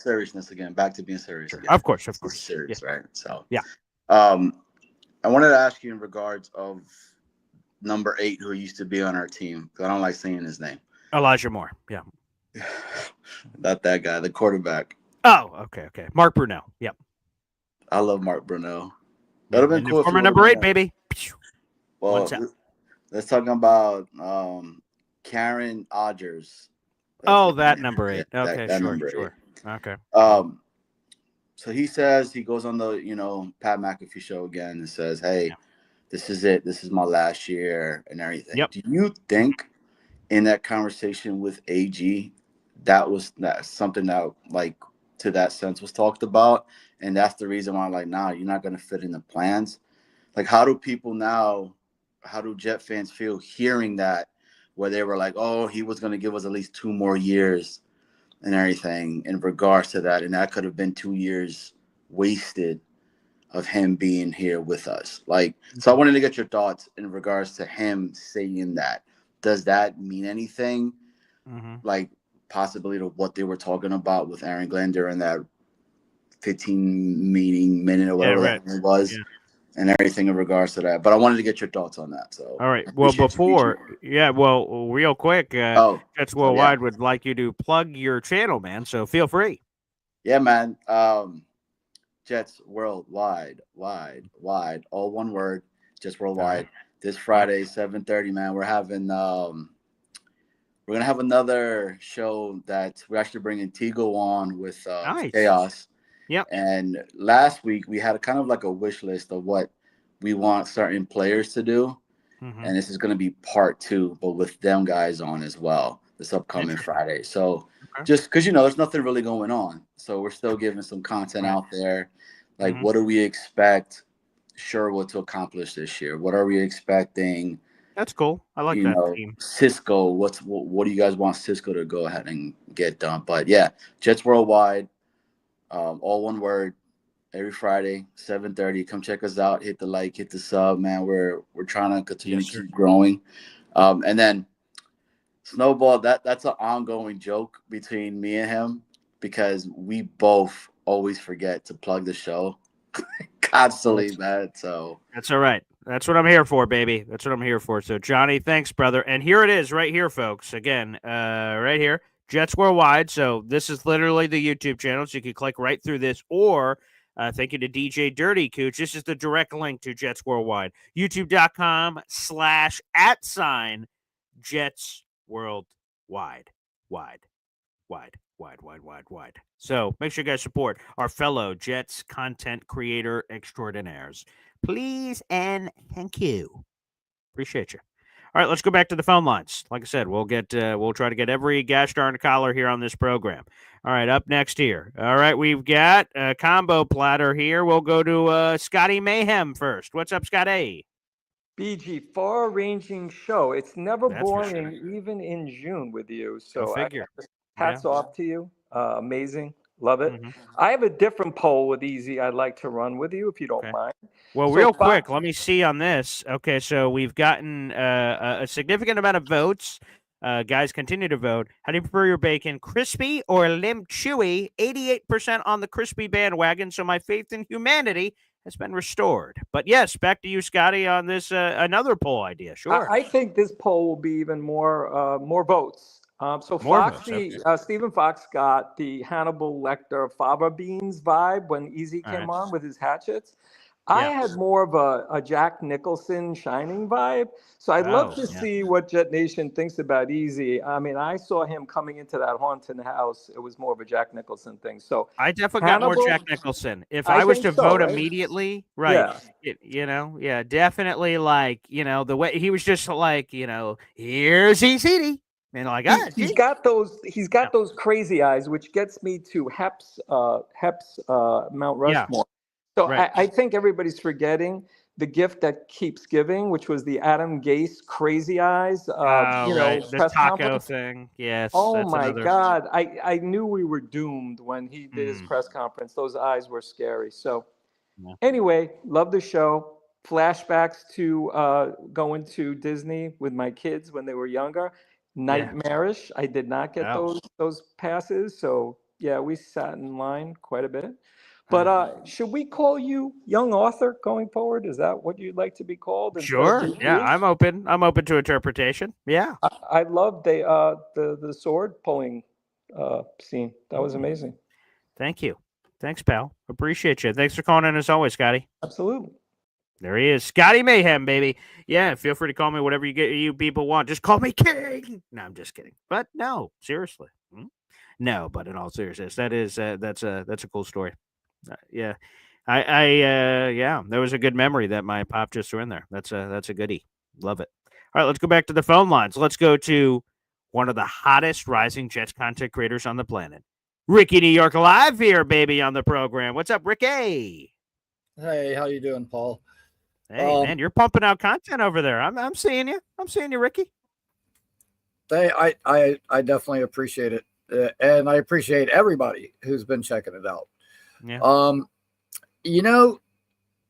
Speaker 13: seriousness again. Back to being serious. Again.
Speaker 1: Of course,
Speaker 13: serious, right? So
Speaker 1: yeah.
Speaker 13: I wanted to ask you in regards of number 8 who used to be on our team. I don't like saying his name.
Speaker 1: Elijah Moore. Yeah.
Speaker 13: Not that guy, the quarterback.
Speaker 1: Oh, okay. Mark Brunell. Yep.
Speaker 13: I love Mark Brunell. That would have been cool.
Speaker 1: Former number 8, baby.
Speaker 13: Well, let's talk about Karen Odgers.
Speaker 1: That number 8. Okay,
Speaker 13: that
Speaker 1: sure.
Speaker 13: Number 8.
Speaker 1: Okay.
Speaker 13: So he goes on the, Pat McAfee show again and says, hey, this is it. This is my last year and everything.
Speaker 1: Yep.
Speaker 13: Do you think in that conversation with AG, that's something that like to that sense was talked about? And that's the reason why I'm like, nah, you're not going to fit in the plans. Like, how do people now Jet fans feel hearing that, where they were like, oh, he was going to give us at least 2 more years and everything in regards to that. And that could have been 2 years wasted of him being here with us. Like, so I wanted to get your thoughts in regards to him saying that. Does that mean anything? Like, possibly to what they were talking about with Aaron Glenn during that 15 minute or whatever it was, and everything in regards to that. But I wanted to get your thoughts on that. So,
Speaker 1: all right. Well, real quick, Jets Worldwide would like you to plug your channel, man. So feel free.
Speaker 13: Yeah, man. Jets Worldwide, wide, all one word. Jets Worldwide. This Friday, 7:30, man. We're gonna have another show that we're actually bringing Tigo on with Chaos.
Speaker 1: Yep.
Speaker 13: And last week we had kind of like a wish list of what we want certain players to do, and this is gonna be part 2, but with them guys on as well this upcoming Friday. So just because there's nothing really going on, so we're still giving some content out there. Like, what do we expect Sherwood to accomplish this year? What are we expecting?
Speaker 1: That's cool. I like that team.
Speaker 13: Cisco, what do you guys want Cisco to go ahead and get done? But yeah, Jets Worldwide, all one word, every Friday, 7:30. Come check us out. Hit the like, hit the sub, man. We're trying to continue to keep growing. And then Snowball, that's an ongoing joke between me and him, because we both always forget to plug the show constantly, man. So
Speaker 1: that's all right. That's what I'm here for, baby. That's what I'm here for. So, Johnny, thanks, brother. And here it is right here, folks. Again, right here, Jets Worldwide. So this is literally the YouTube channel. So you can click right through this, or thank you to DJ Dirty Cooch. This is the direct link to Jets Worldwide. YouTube.com/@Jets Worldwide. Wide. So make sure you guys support our fellow Jets content creator extraordinaires. Please and thank you. Appreciate you. All right, let's go back to the phone lines. Like I said, we'll try to get every gosh darn caller here on this program. All right, up next here. All right, we've got a combo platter here. We'll go to Scotty Mayhem first. What's up, Scotty?
Speaker 14: BG, far-ranging show. It's never boring, even in June with you. So hats off to you. Amazing. Love it. I have a different poll with Easy I'd like to run with you, if you don't mind.
Speaker 1: Well, real quick, let me see on this. Okay, so we've gotten a significant amount of votes. Guys, continue to vote. How do you prefer your bacon, crispy or limp chewy? 88% on the crispy bandwagon, so my faith in humanity has been restored. But yes, back to you, Scotty, on this another poll idea. Sure.
Speaker 14: I think this poll will be even more votes. So Stephen Fox got the Hannibal Lecter fava beans vibe when Easy came on with his hatchets. I had more of a Jack Nicholson Shining vibe. So I'd love to see what Jet Nation thinks about Easy. I mean, I saw him coming into that haunted house. It was more of a Jack Nicholson thing. So
Speaker 1: I definitely got more Jack Nicholson. If I was to vote immediately, definitely, like, the way he was just like, here's ECD. And like,
Speaker 14: he's got those crazy eyes, which gets me to Hep's Mount Rushmore. So I think everybody's forgetting the gift that keeps giving, which was the Adam Gase crazy eyes.
Speaker 1: The press taco thing. Yes.
Speaker 14: Oh my God! I knew we were doomed when he did his press conference. Those eyes were scary. So anyway, love the show. Flashbacks to going to Disney with my kids when they were younger. Nightmarish. I did not get those passes. So yeah, we sat in line quite a bit. But should we call you young author going forward? Is that what you'd like to be called?
Speaker 1: Sure. Yeah, I'm open. I'm open to interpretation. Yeah.
Speaker 14: I love the sword pulling scene. That was amazing.
Speaker 1: Thank you. Thanks, pal. Appreciate you. Thanks for calling in as always, Scotty.
Speaker 14: Absolutely.
Speaker 1: There he is. Scotty Mayhem, baby. Yeah, feel free to call me whatever you people want. Just call me King. No, I'm just kidding. But no, seriously. No, but in all seriousness, that's a cool story. Yeah, there was a good memory that my pop just threw in there. That's a goodie. Love it. All right, let's go back to the phone lines. Let's go to one of the hottest rising Jets content creators on the planet, Ricky New York, live here, baby, on the program. What's up, Ricky?
Speaker 15: Hey, how you doing, Paul?
Speaker 1: Hey, man, you're pumping out content over there. I'm seeing you. I'm seeing you, Ricky.
Speaker 15: I definitely appreciate it, and I appreciate everybody who's been checking it out.
Speaker 1: Yeah.
Speaker 15: You know,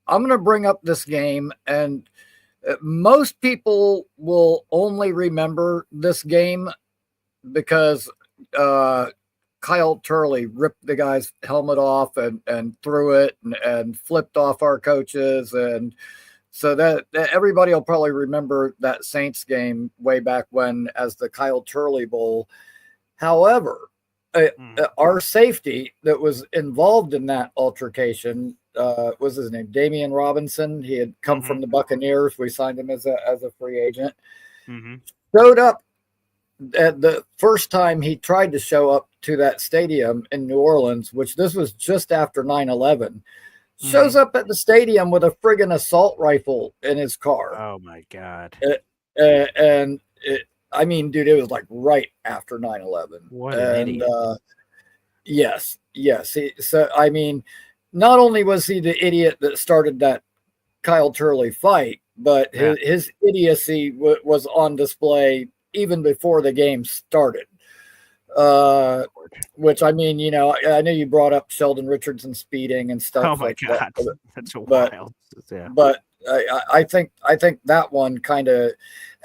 Speaker 15: I'm going to bring up this game, and most people will only remember this game because Kyle Turley ripped the guy's helmet off and threw it and flipped off our coaches. And so that everybody will probably remember that Saints game way back when as the Kyle Turley Bowl. However, our safety that was involved in that altercation was his name, Damian Robinson. He had come from the Buccaneers. We signed him as a free agent. Showed up at the first time he tried to show up to that stadium in New Orleans, which this was just after 9/11. Shows up at the stadium with a friggin' assault rifle in his car.
Speaker 1: Oh my God.
Speaker 15: I mean, dude, it was like right after 9/11.
Speaker 1: What an idiot.
Speaker 15: Yes. So, I mean, not only was he the idiot that started that Kyle Turley fight, but his idiocy was on display even before the game started. Which, I mean, you know, I know you brought up Sheldon Richardson speeding and stuff.
Speaker 1: Oh my God, that's so wild. Yeah.
Speaker 15: But I think that one kind of,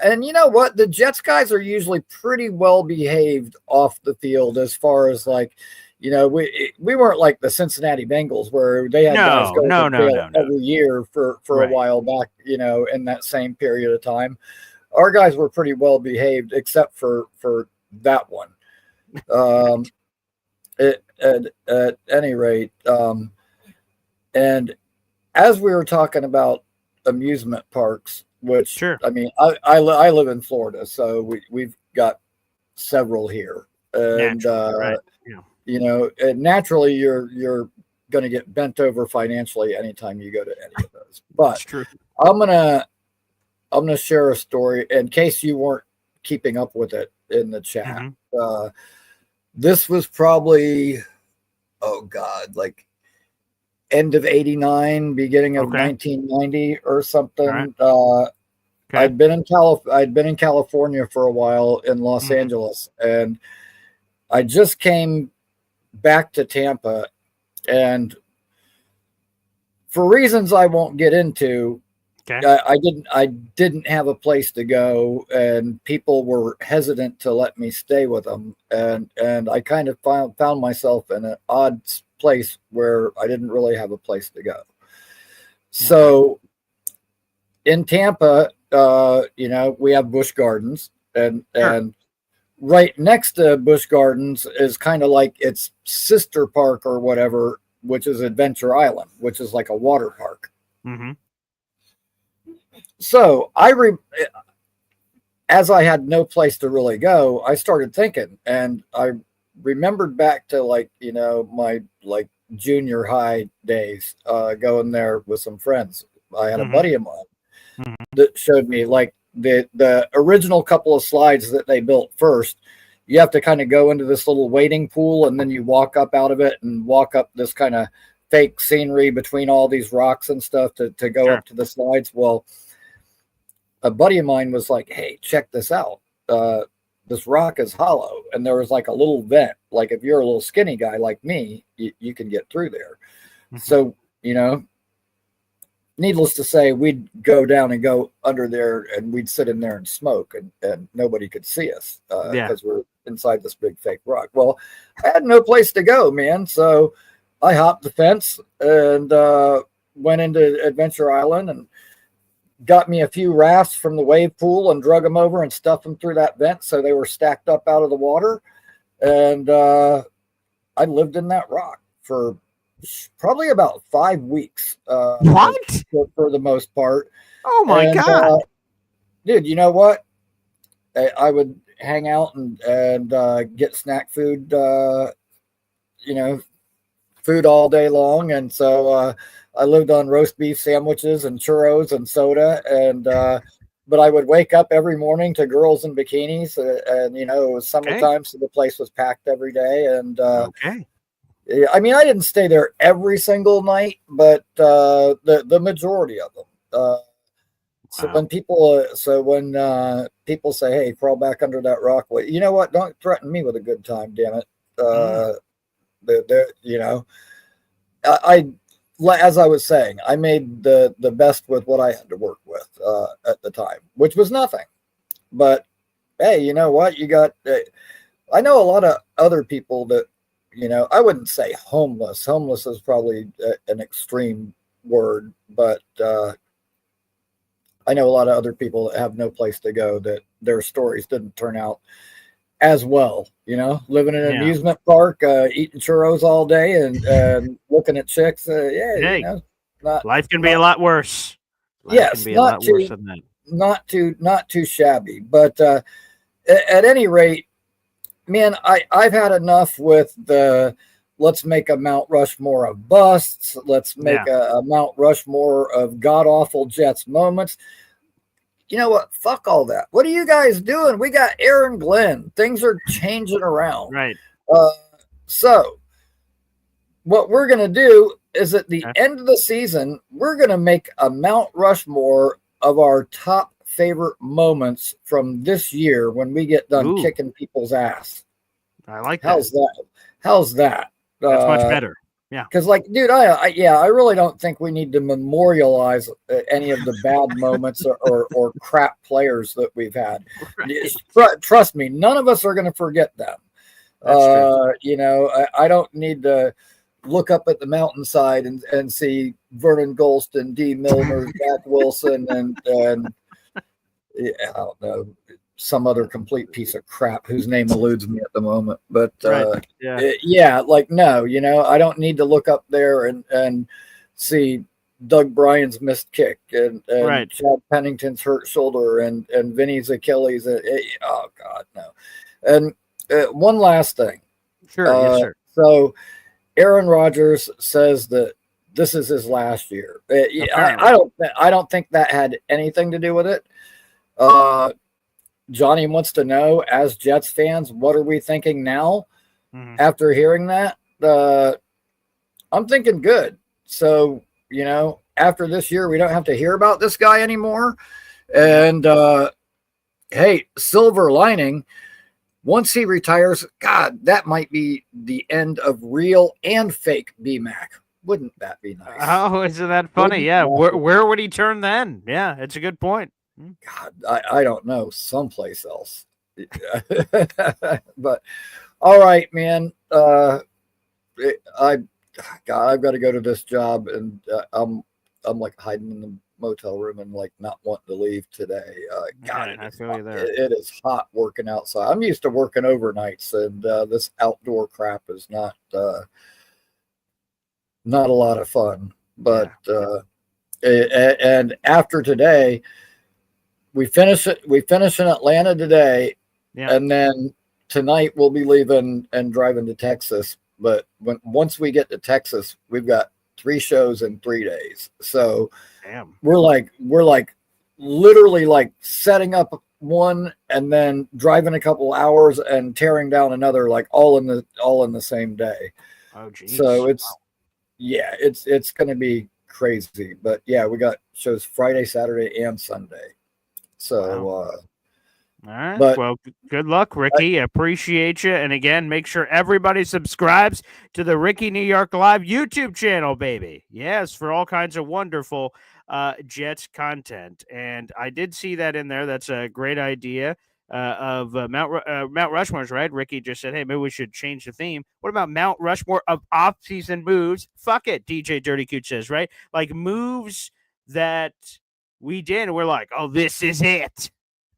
Speaker 15: and you know what, the Jets guys are usually pretty well behaved off the field as far as like, you know, we weren't like the Cincinnati Bengals where they had guys go to jail every year for a while back, you know, in that same period of time. Our guys were pretty well behaved except for that one. At any rate, and as we were talking about amusement parks, which I mean, I live in Florida, so we've got several here, and you know, and naturally you're going to get bent over financially anytime you go to any of those. But I'm gonna share a story in case you weren't keeping up with it in the chat. This was probably, oh God, like end of 89, beginning of 1990 or something. I'd been in California for a while in Los Angeles, and I just came back to Tampa, and for reasons I won't get into, I didn't have a place to go, and people were hesitant to let me stay with them, and I kind of found myself in an odd place where I didn't really have a place to go. So in Tampa, you know, we have Busch Gardens, and right next to Busch Gardens is kind of like its sister park or whatever, which is Adventure Island, which is like a water park. So as I had no place to really go, I started thinking, and I remembered back to like, you know, my like junior high days, going there with some friends. I had a buddy of mine that showed me like the original couple of slides that they built first. You have to kind of go into this little wading pool, and then you walk up out of it and walk up this kind of fake scenery between all these rocks and stuff to go up to the slides. Well, a buddy of mine was like, hey, check this out. This rock is hollow. And there was like a little vent. Like if you're a little skinny guy like me, you can get through there. So, you know, needless to say, we'd go down and go under there, and we'd sit in there and smoke, and nobody could see us because we're inside this big fake rock. Well, I had no place to go, man. So I hopped the fence and went into Adventure Island and got me a few rafts from the wave pool and drug them over and stuffed them through that vent so they were stacked up out of the water. And I lived in that rock for probably about 5 weeks.
Speaker 1: What?
Speaker 15: For the most part.
Speaker 1: Oh my God.
Speaker 15: Dude, you know what? I would hang out and get snack food, you know, food all day long. And so I lived on roast beef sandwiches and churros and soda, and but I would wake up every morning to girls in bikinis, and you know, it was summertime, so the place was packed every day. And I mean, I didn't stay there every single night, but the majority of them. So when people say, "Hey, crawl back under that rock," well, you know what? Don't threaten me with a good time, damn it. You know, as I was saying, I made the best with what I had to work with at the time, which was nothing. But hey, you know what? You got. I know a lot of other people that, you know, I wouldn't say homeless. Homeless is probably an extreme word, but I know a lot of other people that have no place to go, that their stories didn't turn out as well. You know, living in an amusement park, eating churros all day and looking at chicks.
Speaker 1: Hey,
Speaker 15: you know,
Speaker 1: life can be a lot worse.
Speaker 15: Yes, not too shabby. But at any rate, man, I've had enough with the let's make a Mount Rushmore of busts. Let's make a Mount Rushmore of god-awful Jets moments. You know what? Fuck all that. What are you guys doing? We got Aaron Glenn. Things are changing around.
Speaker 1: Right.
Speaker 15: So what we're going to do is at the end of the season, we're going to make a Mount Rushmore of our top favorite moments from this year when we get done kicking people's ass.
Speaker 1: I like that.
Speaker 15: How's that?
Speaker 1: That's much better. Yeah.
Speaker 15: Because, like, dude, I really don't think we need to memorialize any of the bad moments or crap players that we've had. Right. Trust me, none of us are going to forget them. You know, I don't need to look up at the mountainside and see Vernon Golston, D. Milner, Jack Wilson, and I don't know, some other complete piece of crap whose name eludes me at the moment. But like, no, you know, I don't need to look up there and see Doug Bryan's missed kick and Chad Pennington's hurt shoulder and Vinny's Achilles. Oh God, no. And one last thing.
Speaker 1: Sure. Yes, sir.
Speaker 15: So Aaron Rodgers says that this is his last year. I don't think that had anything to do with it. Johnny wants to know, as Jets fans, what are we thinking now after hearing that? I'm thinking good. So, you know, after this year, we don't have to hear about this guy anymore. And hey, silver lining, once he retires, God, that might be the end of real and fake BMAC. Wouldn't that be nice?
Speaker 1: Oh, isn't that funny? Yeah. Where would he turn then? Yeah, it's a good point.
Speaker 15: God, I don't know, someplace else. But all right, man. I've got to go to this job, and I'm like hiding in the motel room and like not wanting to leave today. God,
Speaker 1: I feel you there.
Speaker 15: It is hot working outside. I'm used to working overnights, and this outdoor crap is not a lot of fun. But and after today, we finish in Atlanta today, and then tonight we'll be leaving and driving to Texas. But once we get to Texas, we've got 3 shows in 3 days. So we're like literally like setting up one and then driving a couple hours and tearing down another, like all in the same day.
Speaker 1: Oh geez.
Speaker 15: So it's going to be crazy. But yeah, we got shows Friday, Saturday, and Sunday. So,
Speaker 1: all right. Well, good luck, Ricky. I appreciate you. And again, make sure everybody subscribes to the Ricky New York Live YouTube channel, baby. Yes, for all kinds of wonderful Jets content. And I did see that in there. That's a great idea of Mount Rushmore's, right? Ricky just said, hey, maybe we should change the theme. What about Mount Rushmore of off-season moves? Fuck it, DJ Dirty Cooch says, right? Like moves that we did, and we're like, oh, this is it.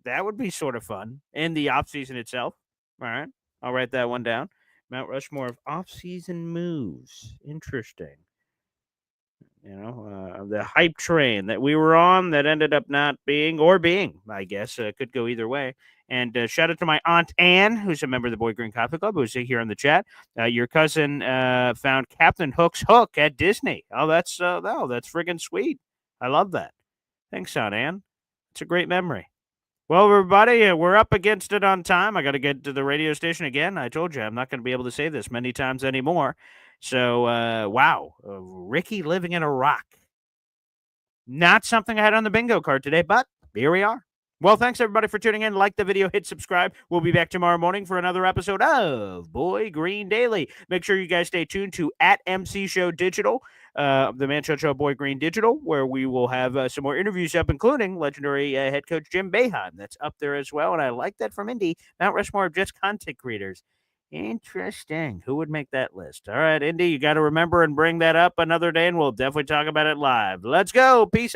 Speaker 1: That would be sort of fun in the off-season itself. All right. I'll write that one down. Mount Rushmore of off-season moves. Interesting. You know, the hype train that we were on that ended up not being, or being, I guess. Could go either way. And shout out to my Aunt Anne, who's a member of the Boy Green Coffee Club, who's here in the chat. Your cousin found Captain Hook's hook at Disney. Oh, that's friggin' sweet. I love that. Thanks, Aunt Ann. It's a great memory. Well, everybody, we're up against it on time. I got to get to the radio station again. I told you I'm not going to be able to say this many times anymore. So, wow, Ricky living in a rock. Not something I had on the bingo card today, but here we are. Well, thanks everybody for tuning in. Like the video, hit subscribe. We'll be back tomorrow morning for another episode of Boy Green Daily. Make sure you guys stay tuned to @MC Show Digital, the Man Show Boy Green Digital, where we will have some more interviews up, including legendary head coach Jim Boeheim. That's up there as well, and I like that from Indy. Mount Rushmore of just content creators. Interesting. Who would make that list? All right, Indy, you got to remember and bring that up another day, and we'll definitely talk about it live. Let's go. Peace.